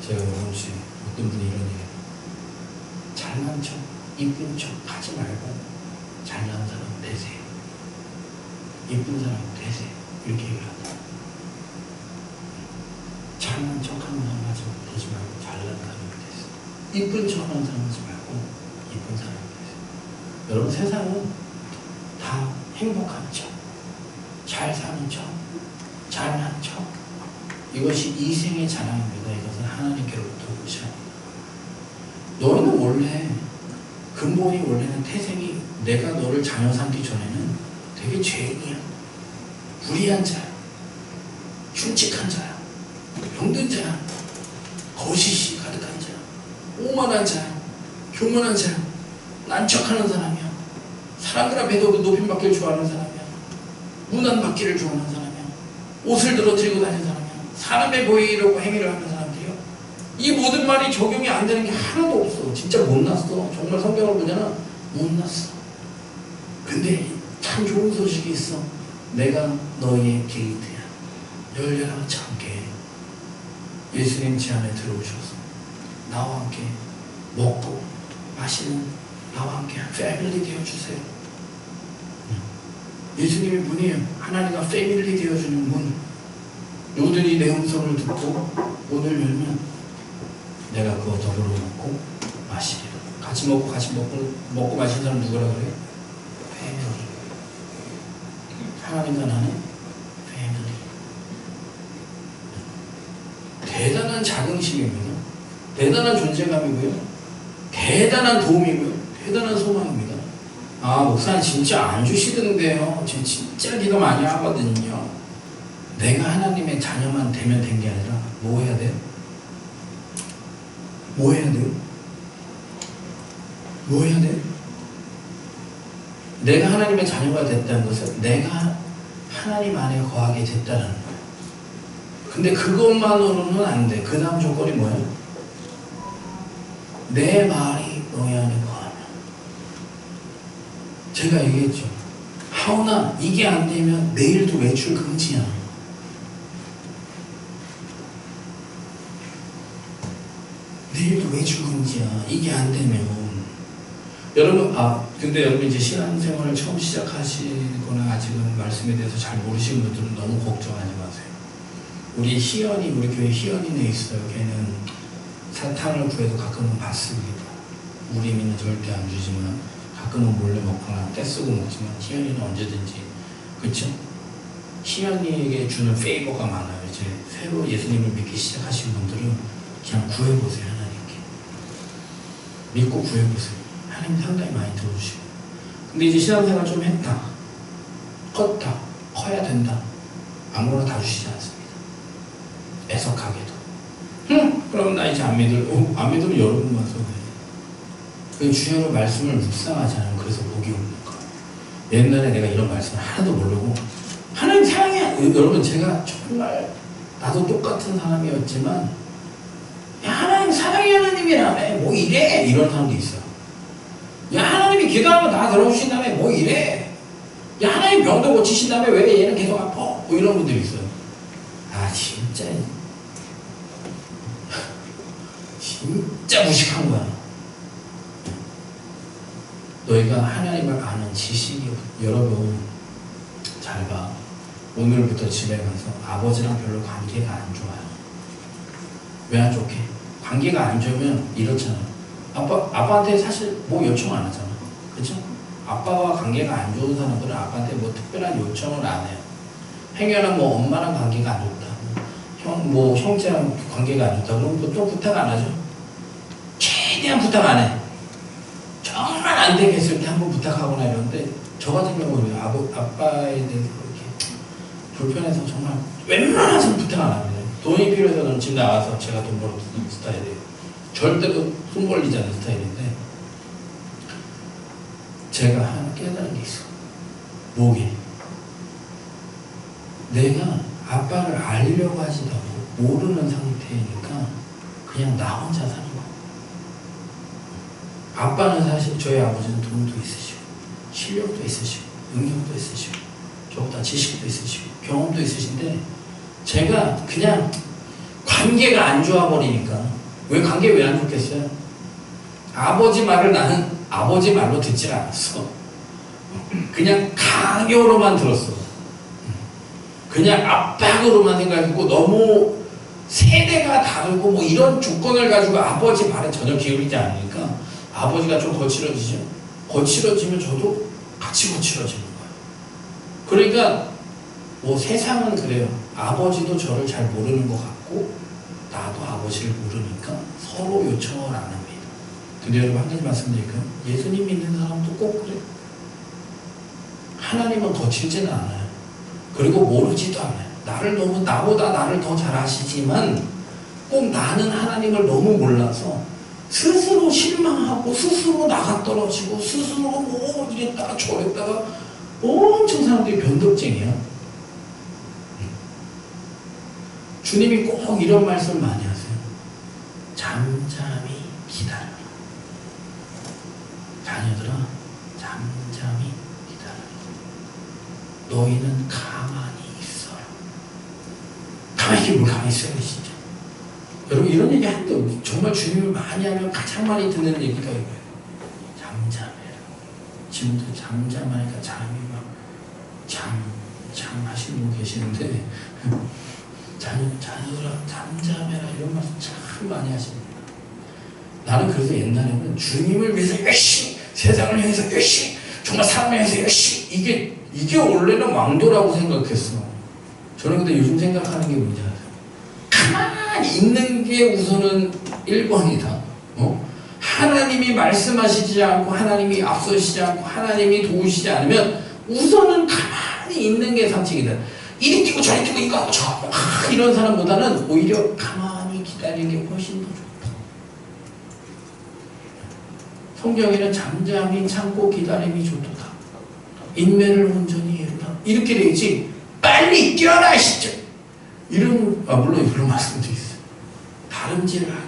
제가 요즘씩 어떤 분이 이런 얘기, 잘난 척, 이쁜 척 하지 말고 잘난 사람 되세요. 이쁜 사람 되세요. 이렇게 얘기를 한다. 잘난 척 하는 사람 되지 말고 잘난 사람이 되세요. 이쁜 척 하는 사람 하지 말고 이쁜 사람이 되세요. 여러분 세상은 다 행복한 척, 잘 사는 척, 잘난 척, 이것이 이생의 자랑입니다. 이것은 하나님께로부터 온 것이 아니다. 너는 원래 근본이 원래는 태생이 내가 너를 자녀 삼기 전에는 되게 죄인이야. 불의한 자야. 흉측한 자야. 병든 자야. 거시시 가득한 자야. 오만한 자야. 교만한 사람, 난척하는 사람이야. 사람들 앞에도 높임 받기를 좋아하는 사람이야. 문안 받기를 좋아하는 사람이야. 옷을 들어뜨리고 다니는 사람이야. 사람에 보이려고 행위를 하는 사람들이야. 이 모든 말이 적용이 안 되는 게 하나도 없어. 진짜 못났어. 정말 성경을 보냐면 못났어. 근데 참 좋은 소식이 있어. 내가 너희의 게이트야. 열려라 참게. 예수님 제 안에 들어오셔서 나와 함께 먹고 마시는, 나와 함께 패밀리 되어주세요. 예수님의 문이에요. 하나님과 패밀리 되어주는 문. 요들이 내 음성을 듣고 문을 열면 내가 그거 더불어 먹고 마시리라. 같이 먹고 마시는 사람 누구라 그래요? 패밀리. 하나님과 나는 패밀리. 대단한 자긍심입니다. 대단한 존재감이고요. 대단한 도움이고요. 대단한 소망입니다. 아, 목사님 진짜 안 주시던데요. 진짜 기도 많이 하거든요. 내가 하나님의 자녀만 되면 된 게 아니라 뭐 해야 돼요? 뭐 해야 돼요? 뭐 해야 돼요? 내가 하나님의 자녀가 됐다는 것은 내가 하나님 안에 거하게 됐다는 거예요. 근데 그것만으로는 안 돼. 그 다음 조건이 뭐예요? 내 말이 너희 안에 거하면. 제가 얘기했죠. 하오나 이게 안 되면 내일도 외출 금지야. 내일도 외출 금지야. 이게 안 되면. 여러분, 근데 여러분 이제 신앙생활을 처음 시작하시거나 아직은 말씀에 대해서 잘 모르시는 분들은 너무 걱정하지 마세요. 우리 희연이, 우리 교회 희연이네 있어요. 걔는 사탕을 구해도 가끔은 받습니다. 우리 민은 절대 안 주지만 가끔은 몰래 먹거나 떼쓰고 먹지만 희연이는 언제든지, 그렇죠? 희연이에게 주는 페이버가 많아요. 이제 새로 예수님을 믿기 시작하신 분들은 그냥 구해보세요. 하나님께 믿고 구해보세요. 하나님 상당히 많이 들어주시고. 근데 이제 신앙생활 좀 했다, 컸다, 커야 된다, 아무거나 다 주시지 않습니다. 애석하게도. 그럼 나 이제 안 믿을. 안 믿으면 여러분만 써도 돼. 주님의 말씀을 묵상하지 않으면 그래서 복이 없는 거예요. 옛날에 내가 이런 말씀을 하나도 모르고 하나님 사랑해. 여러분, 제가 정말 나도 똑같은 사람이었지만, 야, 하나님 사랑해, 하나님이라며 뭐 이래, 이런 사람도 있어요. 야, 하나님이 기도하면 다 들어주신다며 뭐 이래. 야, 하나님 병도 고치신다며 왜 얘는 계속 아파, 뭐 이런 분들이 있어요. 아, 진짜 무식한 거야. 너희가 하나님을 아는 지식이, 여러분 잘 봐. 오늘부터 집에 가서 아버지랑 별로 관계가 안 좋아요. 왜 안 좋게? 관계가 안 좋으면 이렇잖아. 아빠한테 사실 뭐 요청 안 하잖아. 그쵸? 아빠와 관계가 안 좋은 사람들은 아빠한테 뭐 특별한 요청을 안 해요. 행여나 뭐 엄마랑 관계가 안 좋다, 형제랑 관계가 안 좋다, 그럼 보통 부탁 안 하죠. 최대한 부탁 안 해. 정말 안 되겠을 때 한번 부탁하거나 이러는데, 저 같은 경우는 아빠에 대해서 이렇게 불편해서 정말 웬만해서는 부탁 안 합니다. 돈이 필요해서는 집 나가서 제가 돈 벌어주는 스타일이에요. 절대로 손 벌리지 않는 스타일인데, 제가 하나 깨달은 게 있어. 뭐게? 내가 아빠를 알려고 하지도 않고 모르는 상태니까 그냥 나 혼자 사는 거야. 아빠는 사실, 저희 아버지는 돈도 있으시고 실력도 있으시고 능력도 있으시고 저보다 지식도 있으시고 경험도 있으신데, 제가 그냥 관계가 안 좋아 버리니까. 왜 관계 왜 안 좋겠어요? 아버지 말을 나는 아버지 말로 듣질 않았어. 그냥 강요로만 들었어. 그냥 압박으로만 생각했고, 너무 세대가 다르고 뭐 이런 조건을 가지고 아버지 말에 전혀 기울이지 않으니까 아버지가 좀 거칠어지죠. 거칠어지면 저도 같이 거칠어지는 거예요. 그러니까 뭐 세상은 그래요. 아버지도 저를 잘 모르는 것 같고 나도 아버지를 모르니까 서로 요청을 안 합니다. 근데 여러분, 한 가지 말씀드릴까요? 예수님 믿는 사람도 꼭 그래요. 하나님은 거칠지는 않아요. 그리고 모르지도 않아요. 나보다 나를 더 잘 아시지만 꼭 나는 하나님을 너무 몰라서 스스로 실망하고 받고 스스로 나가 떨어지고 스스로 뭐 이랬다가 저랬다가 엄청 사람들이 변덕쟁이야. 주님이 꼭 이런 말씀 많이 하세요. 잠잠히 기다려라. 자녀들아, 잠잠히 기다려라. 너희는 가만히 있어라. 가만히 뭘 가만히 있어야 돼 진짜. 여러분 이런 얘기 하는데 정말 주님을 많이 하면 가장 많이 듣는 얘기가 이거예요. 잠잠해라. 지금도 잠잠하니까 잠이 막 하시는 분 계시는데 자녀들아 잠잠해라 이런 말씀 참 많이 하십니다. 나는 그래서 옛날에는 주님을 위해서 열심히 세상을 위해서 열심히 정말 사람을 위해서 열심히 이게 원래는 왕도라고 생각했어. 저는 근데 요즘 생각하는 게 뭔지 아세요? 가만히 있는 게 우선은 1번이다. 하나님이 말씀하시지 않고 하나님이 앞서시지 않고 하나님이 도우시지 않으면 우선은 가만히 있는 게 상책이다. 이리 뛰고 저리 뛰고 이거 하고 저거 이런 사람보다는 오히려 가만히 기다리는 게 훨씬 더 좋다. 성경에는 잠잠히 참고 기다림이 좋도다. 인내를 온전히 이루라. 이렇게 되지 빨리 뛰어라 진짜. 물론 이런 말씀도 있어요. 다름질하라.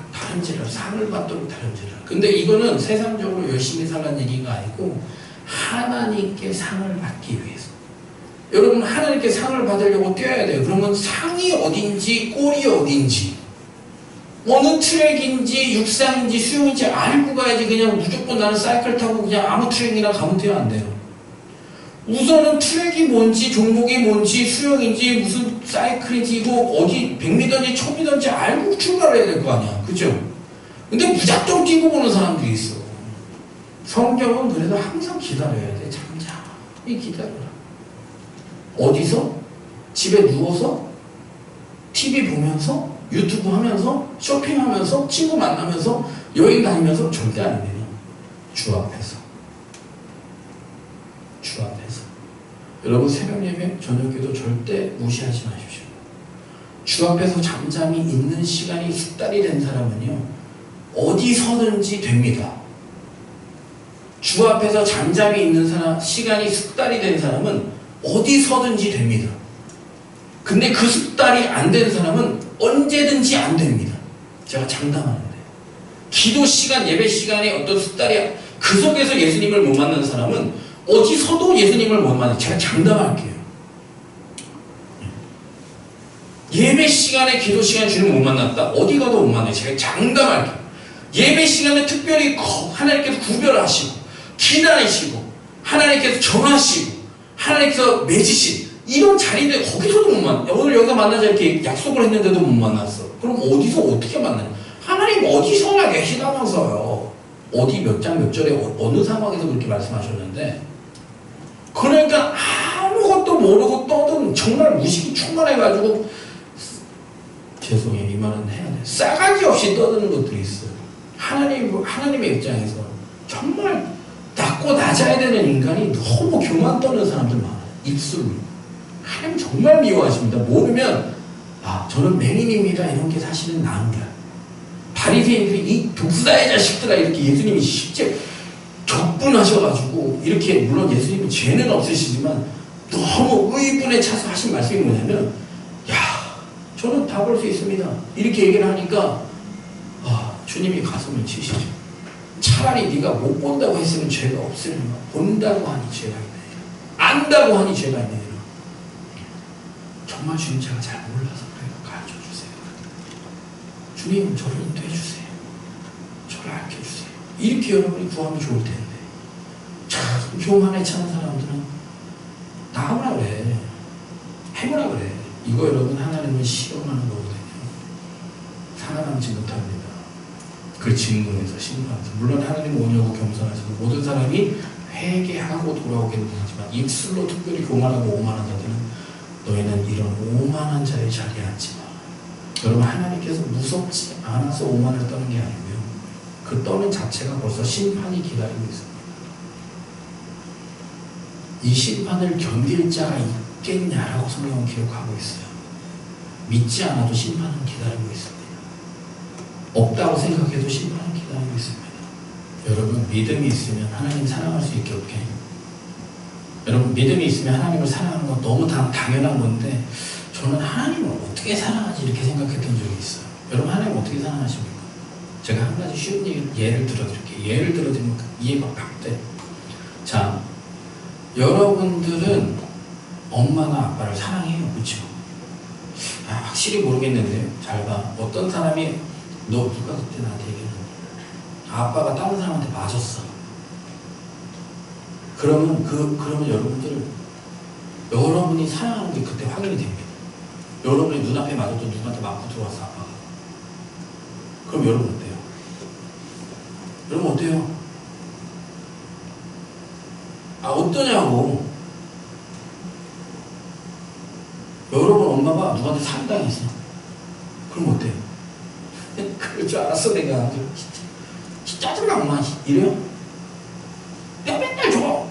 상을 받도록 다름질하라. 근데 이거는 세상적으로 열심히 살라는 얘기가 아니고 하나님께 상을 받기 위해서. 여러분 하나님께 상을 받으려고 뛰어야 돼요. 그러면 상이 어딘지 꼴이 어딘지 어느 트랙인지 육상인지 수영인지 알고 가야지. 그냥 무조건 나는 사이클 타고 그냥 아무 트랙이나 가면 돼요? 안 돼요. 우선은 트랙이 뭔지 종목이 뭔지 수영인지 무슨 사이클인지 이거 어디 100m인지 1000m인지 알고 출발해야 될 거 아니야. 그죠? 근데 무작정 뛰고 보는 사람들이 있어. 성경은 그래도 항상 기다려야 돼. 잠잠히 기다려라. 어디서? 집에 누워서? TV 보면서? 유튜브 하면서? 쇼핑하면서? 친구 만나면서? 여행 다니면서? 절대 안 돼요. 주 앞에서. 여러분 새벽 예배, 저녁 기도 절대 무시하지 마십시오. 주 앞에서 잠잠히 있는 시간이 숙달이 된 사람은요 어디서든지 됩니다. 주 앞에서 잠잠히 있는 사람, 시간이 숙달이 된 사람은 어디서든지 됩니다. 근데 그 숙달이 안 된 사람은 언제든지 안 됩니다. 제가 장담하는데 기도 시간, 예배 시간에 어떤 숙달이 그 속에서 예수님을 못 만난 사람은 어디서도 예수님을 못 만나요. 제가 장담할게요. 예배 시간에 기도 시간에 주님 못 만났다. 어디 가도 못 만나요. 제가 장담할게요. 예배 시간에 특별히 하나님께서 구별하시고 기다리시고 하나님께서 정하시고 하나님께서 맺으신 이런 자리인데 거기서도 못 만나. 오늘 여기서 만나자 이렇게 약속을 했는데도 못 만났어. 그럼 어디서 어떻게 만나냐? 하나님 어디서나 계시다면서요. 어디 몇 장 몇 절에 어느 상황에서 그렇게 말씀하셨는데 그러니까 아무것도 모르고 떠든 정말 무식이 충만해가지고 죄송해요. 이 말은 해야 돼. 싸가지 없이 떠드는 것들이 있어요. 하나님의 입장에서 정말 낮고 낮아야 되는 인간이 너무 교만 떠는 사람들 많아요. 입술로. 하나님 정말 미워하십니다. 모르면 저는 맹인입니다. 이런 게 사실은 나은 거야. 바리새인들이 이 독사의 자식들아 이렇게 예수님이 실제 적분하셔가지고 이렇게 물론 예수님은 죄는 없으시지만 너무 의분에 차서 하신 말씀이 뭐냐면 저는 다 볼 수 있습니다. 이렇게 얘기를 하니까 주님이 가슴을 치시죠. 차라리 네가 못 본다고 했으면 죄가 없으려나 본다고 하니 죄가 있느니라. 안다고 하니 죄가 있느니라. 정말 주님 제가 잘 몰라서 그래요. 가르쳐주세요. 주님 저를 인도해주세요. 저를 알려주세요. 이렇게 여러분이 구하면 좋을 텐데 참 교만에 찬 사람들은 나오라 그래. 해보라 그래. 이거 여러분 하나님을 시험하는 거거든요. 살아남지 못합니다. 그 진문에서 신방에서 물론 하나님 오냐고 겸손하시고 모든 사람이 회개하고 돌아오기는 하지만 입술로 특별히 교만하고 오만한 자들은 너희는 이런 오만한 자의 자리에 앉지 마. 여러분 하나님께서 무섭지 않아서 오만을 떠는 게 아니고요. 그 떠는 자체가 벌써 심판이 기다리고 있습니다. 이 심판을 견딜 자가 있겠냐라고 성경은 기록하고 있어요. 믿지 않아도 심판은 기다리고 있습니다. 없다고 생각해도 심판은 기다리고 있습니다. 여러분 믿음이 있으면 하나님 사랑할 수 있게 없게. 여러분 믿음이 있으면 하나님을 사랑하는 건 너무 당연한 건데 저는 하나님을 어떻게 사랑하지 이렇게 생각했던 적이 있어요. 여러분 하나님 어떻게 사랑하십니까? 제가 한 가지 쉬운 예를 들어드릴게요. 예를 들어드리면 이해가 팍 돼. 자, 여러분들은 엄마나 아빠를 사랑해요. 그렇죠? 확실히 모르겠는데 잘 봐. 어떤 사람이 너 누가 그때 나한테 얘기했는데 아빠가 다른 사람한테 맞았어. 그러면 여러분이 사랑하는 게 그때 확인이 됩니다. 여러분이 눈앞에 맞아도 누구한테 맞고 들어왔어 아빠가. 그럼 여러분 어때요? 여러분 어때요? 어떠냐고. 여러분 엄마가 누구한테 살인당했어. 그럼 어때요? 그럴 줄 알았어 내가. 진짜 짜증나 엄마. 이래요? 내가 맨날 줘.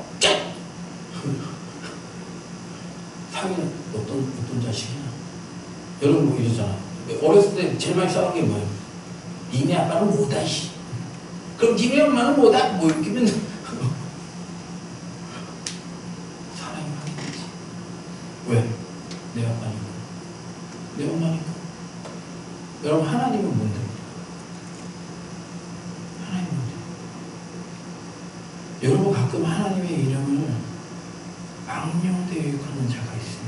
사귀는 어떤 자식이야? 여러분 뭐 이러잖아. 어렸을 때 제일 많이 싸우는 게 뭐예요? 니네 아빠는 뭐다 씨. 그럼 니네 엄마는 뭐다? 뭐 이렇게 맨날 사랑이 확인되지. 왜? 내 아빠니까. 내 엄마니까. 여러분 하나님은 뭔데? 하나님은 뭔데? 여러분 가끔 하나님의 이름을 망령되어하는 자가 있으면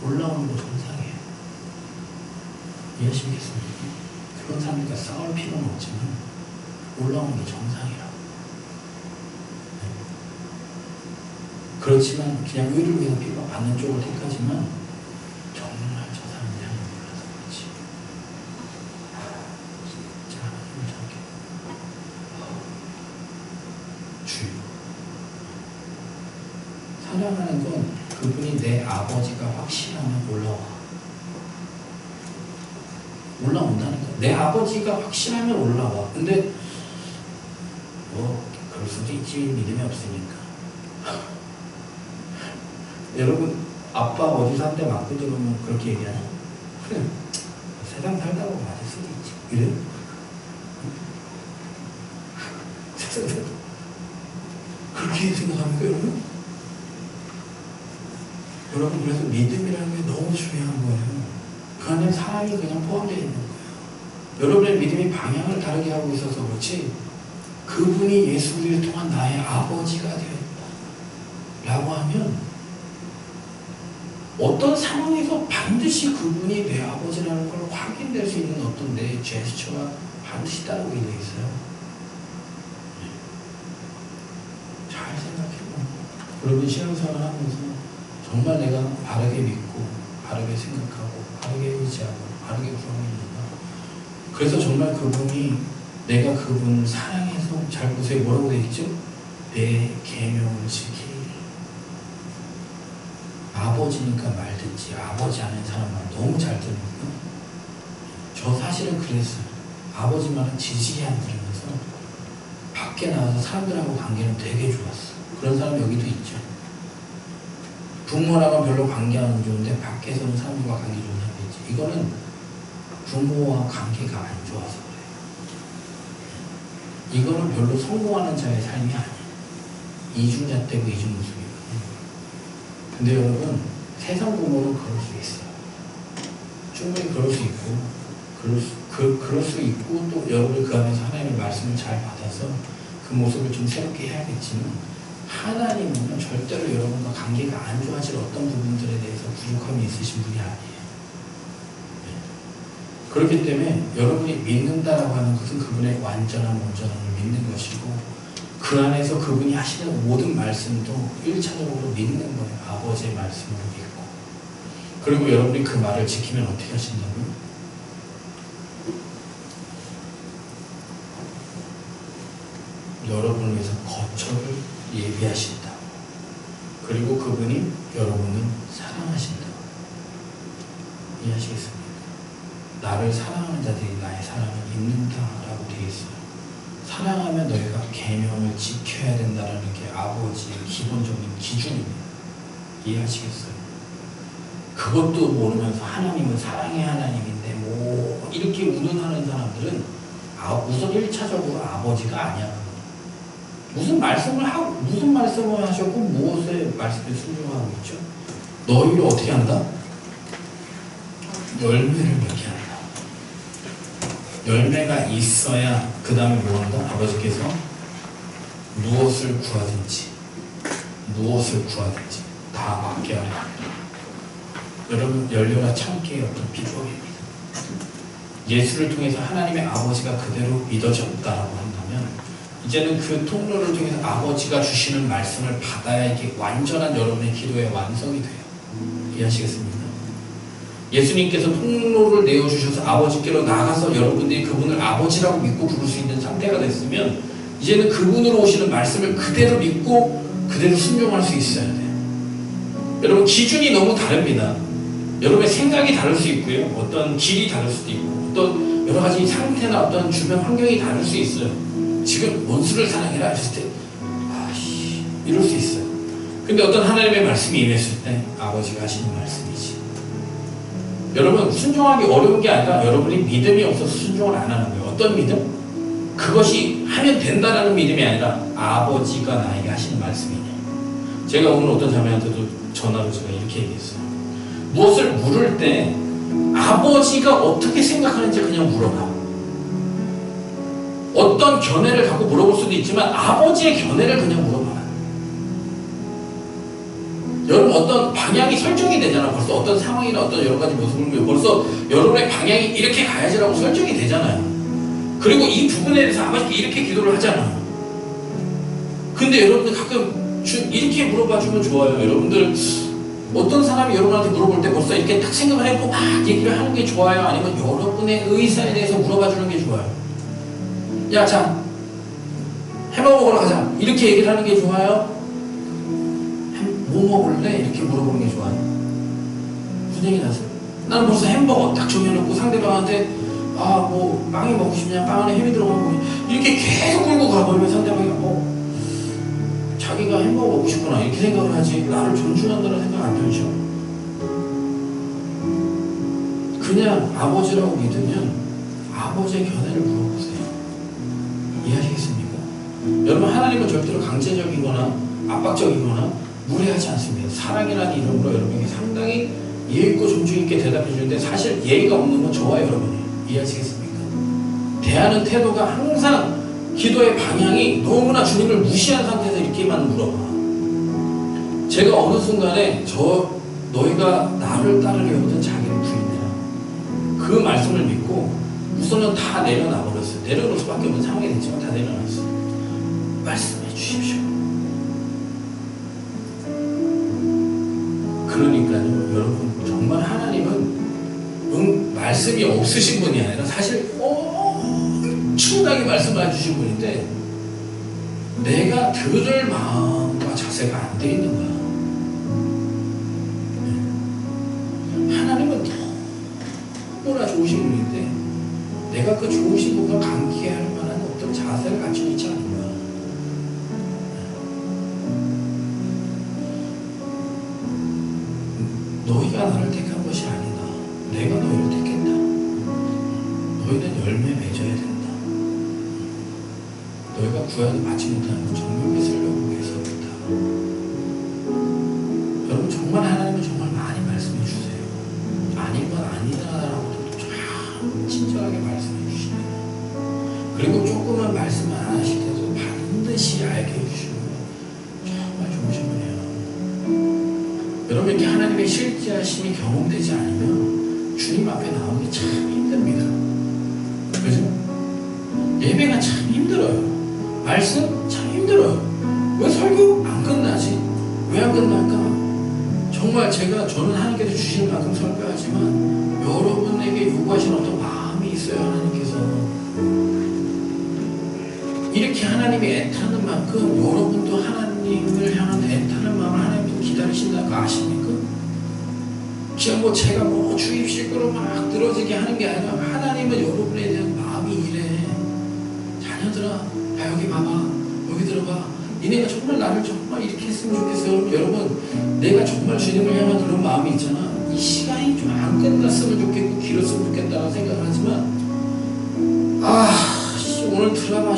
올라오는 거 정상이에요. 이해하시겠습니까? 그런 사람들과 싸울 필요는 없지만 올라오는 게 정상이라고. 네. 그렇지만 그냥 의를 위해서 비판받는 쪽을 택하지만 정말 저 사람이 하나님 몰라서 그렇지. 진짜 하나님을 찾게. 주여. 사랑하는 건 그분이 내 아버지가 확실하면 올라온다는 거야. 내 아버지가 확실하면 올라와. 근데 뭐 그럴 수도 있지. 믿음이 없으니까. 여러분 아빠 어디서 한 대 맞고 들으면 그렇게 얘기하냐? 그래 세상 살다가 맞을 수도 있지. 그래? 세상 살다가 그렇게 생각합니까 여러분? 여러분 그래서 믿음이라는 게 너무 중요한 거예요. 그 안에 사랑이 그냥 포함되어 있는 거예요. 여러분의 믿음이 방향을 다르게 하고 있어서 그렇지 그분이 예수 그리스도를 통한 나의 아버지가 되었다 라고 하면 어떤 상황에서 반드시 그분이 내 아버지라는 걸 확인될 수 있는 어떤 내 제스처가 반드시 따르고 있어 있어요. 잘 생각해봐. 여러분 신앙생활을 하면서 정말 내가 바르게 믿고 바르게 생각하고 바르게 의지하고 바르게 구하는가. 그래서 정말 그분이 내가 그분을 사랑해서 잘 보세요. 뭐라고 되어 있죠? 내 계명을 지키리. 아버지니까 말 듣지. 아버지 아는 사람만 너무 잘 들으니까. 저 사실은 그랬어요. 아버지 말은 지지게 안 들으면서 밖에 나와서 사람들하고 관계는 되게 좋았어. 그런 사람 여기도 있죠. 부모랑은 별로 관계 안 좋은데 밖에서는 사람들과 관계 좋은 사람이 있지. 이거는 부모와 관계가 안 좋아서 그래요. 이거는 별로 성공하는 자의 삶이 아니에요. 이중잣대고 이중모습이거든요. 근데 여러분 세상 부모는 그럴 수 있어요. 충분히 그럴 수 있고 그럴 수 있고 또 여러분이 그 안에서 하나님의 말씀을 잘 받아서 그 모습을 좀 새롭게 해야겠지만 하나님은 절대로 여러분과 관계가 안 좋아질 어떤 부분들에 대해서 부족함이 있으신 분이 아니에요. 그렇기 때문에 여러분이 믿는다라고 하는 것은 그분의 완전한 온전함을 믿는 것이고 그 안에서 그분이 하시는 모든 말씀도 1차적으로 믿는 거예요. 아버지의 말씀을 믿고. 그리고 여러분이 그 말을 지키면 어떻게 하신다고요? 여러분을 위해서 거처를 예비하신다. 그리고 그분이 여러분을 사랑하신다. 이해하시겠습니까? 나를 사랑하는 자들이 나의 사랑을 입는다라고 되어 있어요. 사랑하면 너희가 계명을 지켜야 된다는 게 아버지의 기본적인 기준입니다. 이해하시겠어요? 그것도 모르면서 하나님은 사랑의 하나님인데 뭐 이렇게 운운하는 사람들은 우선 1차적으로 아버지가 아니야. 무슨 말씀을 하셨고 무엇에 말씀에 순종하고 있죠? 너희를 어떻게 한다? 열매를 맺게 한다. 열매가 있어야 그 다음에 뭐 한다? 아버지께서 무엇을 구하든지 다 받게 하려 합니다. 여러분, 열려라 참기의 어떤 비법입니다. 예수를 통해서 하나님의 아버지가 그대로 믿어졌다라고 한다면 이제는 그 통로를 통해서 아버지가 주시는 말씀을 받아야 이게 완전한 여러분의 기도의 완성이 돼요. 이해하시겠습니까? 예수님께서 통로를 내어주셔서 아버지께로 나가서 여러분들이 그분을 아버지라고 믿고 부를 수 있는 상태가 됐으면 이제는 그분으로 오시는 말씀을 그대로 믿고 그대로 순종할 수 있어야 돼요. 여러분, 기준이 너무 다릅니다. 여러분의 생각이 다를 수 있고요. 어떤 길이 다를 수도 있고 어떤 여러 가지 상태나 어떤 주변 환경이 다를 수 있어요. 지금 원수를 사랑해라 했을 때 이럴 수 있어요. 근데 어떤 하나님의 말씀이 임했을 때 아버지가 하시는 말씀이지. 여러분, 순종하기 어려운 게 아니라 여러분이 믿음이 없어서 순종을 안 하는 거예요. 어떤 믿음? 그것이 하면 된다라는 믿음이 아니라 아버지가 나에게 하시는 말씀이냐. 제가 오늘 어떤 자매한테도 전화로 제가 이렇게 얘기했어요. 무엇을 물을 때 아버지가 어떻게 생각하는지 그냥 물어봐. 어떤 견해를 갖고 물어볼 수도 있지만 아버지의 견해를 그냥 물어봐. 여러분, 어떤 방향이 설정이 되잖아. 벌써 어떤 상황이나 어떤 여러 가지 모습을 벌써 여러분의 방향이 이렇게 가야지라고 설정이 되잖아요. 그리고 이 부분에 대해서 아버지께 이렇게 기도를 하잖아요. 근데 여러분들 가끔 이렇게 물어봐 주면 좋아요. 여러분들 어떤 사람이 여러분한테 물어볼 때 벌써 이렇게 딱 생각을 해보고 막 얘기를 하는 게 좋아요? 아니면 여러분의 의사에 대해서 물어봐 주는 게 좋아요? 야, 자, 햄버거 먹으러 가자. 이렇게 얘기를 하는 게 좋아요? 뭐 먹을래? 이렇게 물어보는 게 좋아요? 무슨 얘기 나세요? 나는 벌써 햄버거 딱 정해놓고 상대방한테 뭐 빵이 먹고 싶냐? 빵 안에 햄이 들어가고 이렇게 계속 끌고 가버리면 상대방이 자기가 햄버거 먹고 싶구나 이렇게 생각을 하지 나를 존중한다는 생각 안 들죠. 그냥 아버지라고 믿으면 아버지의 견해를 물어보세요. 이해하시겠습니까? 여러분, 하나님은 절대로 강제적이거나 압박적이거나 무례하지 않습니다. 사랑이라는 이름으로 여러분에게 상당히 예의있고 존중있게 대답해 주는데 사실 예의가 없는 건 저와 여러분이에요. 이해하시겠습니까? 대하는 태도가 항상 기도의 방향이 너무나 주님을 무시한 상태에서 이렇게만 물어봐. 제가 어느 순간에 너희가 나를 따르려거든 자기를 부인해라. 그 말씀을 믿고 우선은 다 내려놔 버렸어요. 내려놓을 수밖에 없는 상황이 됐지만 다 내려놨어요. 말씀해 주십시오. 그러니까요, 여러분, 정말 하나님은 말씀이 없으신 분이 아니라 사실 엄청나게 말씀을 해주신 분인데 내가 들을 마음과 자세가 안 돼 있는 거야. 하나님은 너무나 좋으신 분인데 내가 그 좋으신 분과 관계할 만한 어떤 자세를 갖추고 있지 않은 거야. 너희가 나를 택한 것이 아니다. 내가 너희를 택했다. 너희는 열매 맺어야 된다. 너희가 구하여도 받지 못하는 건 정욕에 쓰려고 해서부터. 여러분, 정말 하나님은 정말 많이 말씀해 주세요. 아닌 건 아니다라고도 참 친절하게 말씀해 주시네요. 그리고 조금만 말씀 안 하실 때도 반드시 알게 해주시는 거 정말 좋으신 분이에요. 여러분, 이렇게 하나님의 실제하심이 경험되지 않으면 주님 앞에 나오기 참 힘듭니다. 그죠? 예배가 참 힘들어요. 말씀 참 힘들어요. 왜 설교 안 끝나지? 왜 안 끝날까? 정말 저는 하나님께서 주시는 만큼 설교하지만 여러분에게 요구하시는 어떤 마음이 있어요. 하나님께서 이렇게 하나님이 애타는 만큼 여러분도 하나님을 향한 애타는 마음을 하나님도 기다리신다는 거 아십니까? 그냥 제가 주입식으로 막 늘어지게 하는 게 아니라 하나님은 여러분에 대한 마음이 이래. 자녀들아, 여기 봐봐, 여기 들어봐. 니네가 정말 나를 정말 이렇게 했으면 좋겠어요. 여러분, 내가 정말 주님을 향한 그런 마음이 있잖아. 이 시간이 좀 안 끝났으면 좋겠고 길었으면 좋겠다는 생각을 하지만 오늘 드라마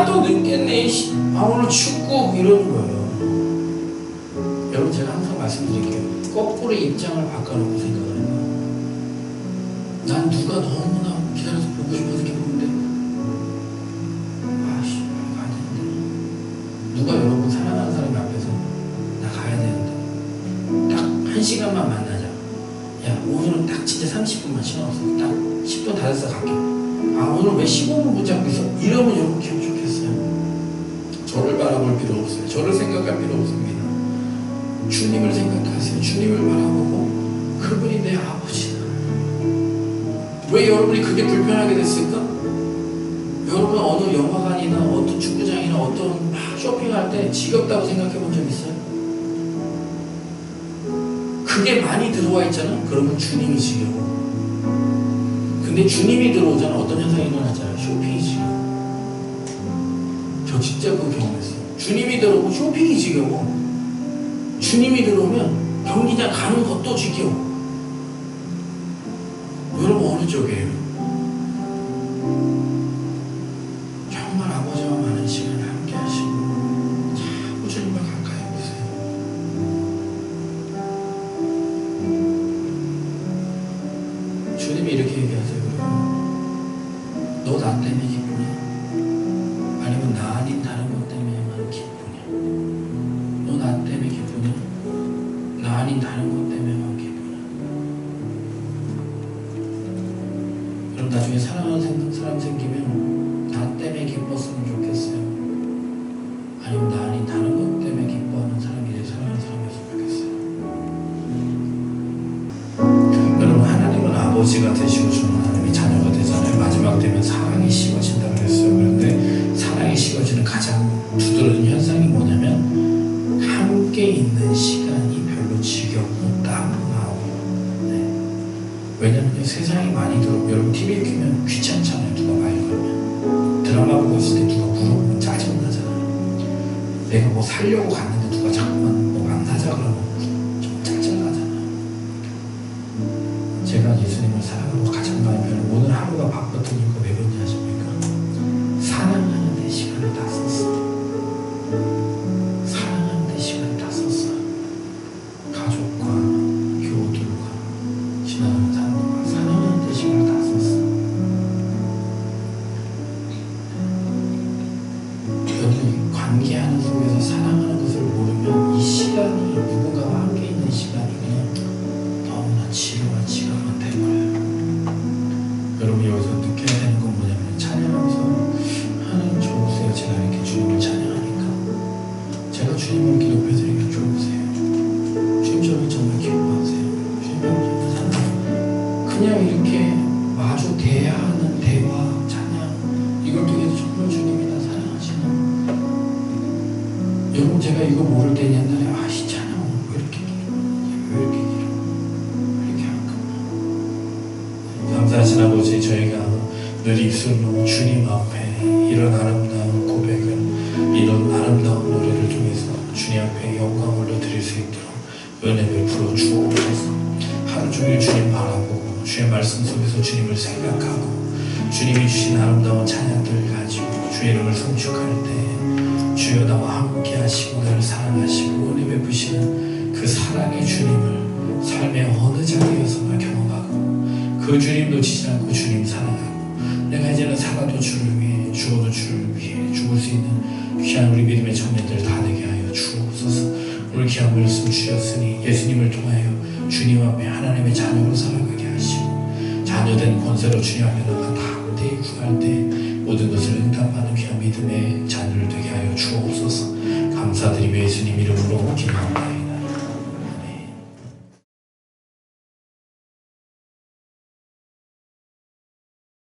또 늦겠네 오늘 축구 이러는 거예요. 여러분 제가 항상 말씀드릴게요. 거꾸로 입장을 바꿔놓고 생각을 해요. 난 누가 너무나 기다려서 보고 싶어서 이렇게 보는데 안 되는데 누가 여러분 사랑하는 사람이 앞에서 나 가야 되는데 딱 1시간만 만나자. 야 오늘은 딱 진짜 30분만 시간 없어. 딱 10분 다 돼서 갈게. 오늘 왜 15분 붙잡고 있어? 이러면 여러분 기분 좋겠어요. 저를 바라볼 필요 없어요. 저를 생각할 필요 없습니다. 주님을 생각하세요. 주님을 바라보고 그분이 내 아버지다. 왜 여러분이 그게 불편하게 됐을까? 여러분 어느 영화관이나 어떤 축구장이나 어떤 쇼핑할 때 지겹다고 생각해 본 적 있어요? 그게 많이 들어와 있잖아? 그러면 주님이 지겨워. 근데 주님이 들어오잖아. 어떤 현상이 일어나잖아요. 쇼핑이 지겨워. 저 진짜 그거 경험했어요. 주님이 들어오고 쇼핑이 지겨워. 주님이 들어오면 경기장 가는 것도 지겨워. 여러분 어느 쪽이에요? 정말 아버지와 많은 시간을 함께 하시고 자꾸 주님을 가까이 보세요. 주님이 이렇게 얘기하세요. 너 나 때문에 기쁘냐? 아니면 나 아닌 다른 것 때문에만 기쁘냐? 너 나 때문에 기쁘냐? 나 아닌 다른 것 때문에만 기쁘냐? 그럼 나중에 사랑하는 사람 생기면 나 때문에 기뻤으면 좋겠어요? 아니면 나 아닌 다른 것 때문에 기뻐하는 사람이 내 사랑하는 사람이었으면 좋겠어요? 여러분 하나님은 아버지가 되시고 저는 하나님의 자녀가 되잖아요. 마지막 되면 사랑이 식어진다고 그랬어요. 그런데 사랑이 식어지는 가장 두드러진 현상이 뭐냐면 함께 있는 시간이 별로 지겹고 따분하고. 네. 왜냐면 세상이 많이 들어오고 여러분 TV 켜면 귀찮잖아요. 누가 말 걸면. 드라마 보고 있을 때 누가 물어보면 짜증나잖아요. 내가 뭐 사려고 갔는데 누가 자꾸만 뭐 안 사자 그러면 좀 짜증나잖아요. 제가 예수님을 사랑하고 가장 많이 배우는 오늘 하루가 바빴던 이유가 왜 그런지 아십니까? 사랑하는 데 시간을 다 썼어요. 사랑하는 데 시간을 다 썼어요. 가족과 교우들과 지나가는 사람들과 사랑하는 데 시간을 다 썼어요. 여러분이 관계하는 속에서 사랑하는 것을 모르면 이 시간이 누군가와 함께 있는 시간이 그냥 너무나 지루한 시간만 돼버려요. 여러분 여기서 느껴야 되는 건 뭐냐면 찬양하면서 하나님 좋으세요. 제가 이렇게 주님을 찬양하니까 제가 주님을 이렇게 높여드리면 좋으세요. 주님 저를 정말 기뻐하세요. 주님 정말 사랑해요. 그냥 이렇게 마주 대화하는 대화 찬양 이걸 통해서 정말 주님이 나 사랑하시나. 여러분 제가 이거 모를 때 옛날에 이 찬양 왜 이렇게 길어? 왜 이렇게 길어? 왜 이렇게 할까? 감사하신 아버지 저희가 늘 입술로 주님 앞에 이런 아름다운 고백을 이런 아름다운 노래를 통해서 주님 앞에 영광 올려드릴 수 있도록 은혜를 부어 주옵소서. 하루 종일 주님 바라보고 주의 말씀 속에서 주님을 생각하고 주님이 주신 아름다운 찬양들을 가지고 주의 이름을 성축할 때 주여 나와 함께 하시고 나를 사랑하시고 은혜 베푸시는 그 사랑의 주님을 삶의 어느 자리에서나 경험하고 그 주님 놓치지 않고 주님 사랑하고 내가 이제는 살아도 주를 위해 죽어도 주를 위해 죽을 수 있는 귀한 우리 믿음의 청년들 다 되게 하여 주옵소서. 오늘 귀한 말씀 주셨으니 예수님을 통하여 주님 앞에 하나님의 자녀로 살아가게 하시고 자녀된 권세로 주님 앞에 나가 다음 때에 구할 때 모든 것을 응답하는 귀한 믿음의 자녀를 되게 하여 주옵소서. 감사드리며 예수님 이름으로 기도합니다.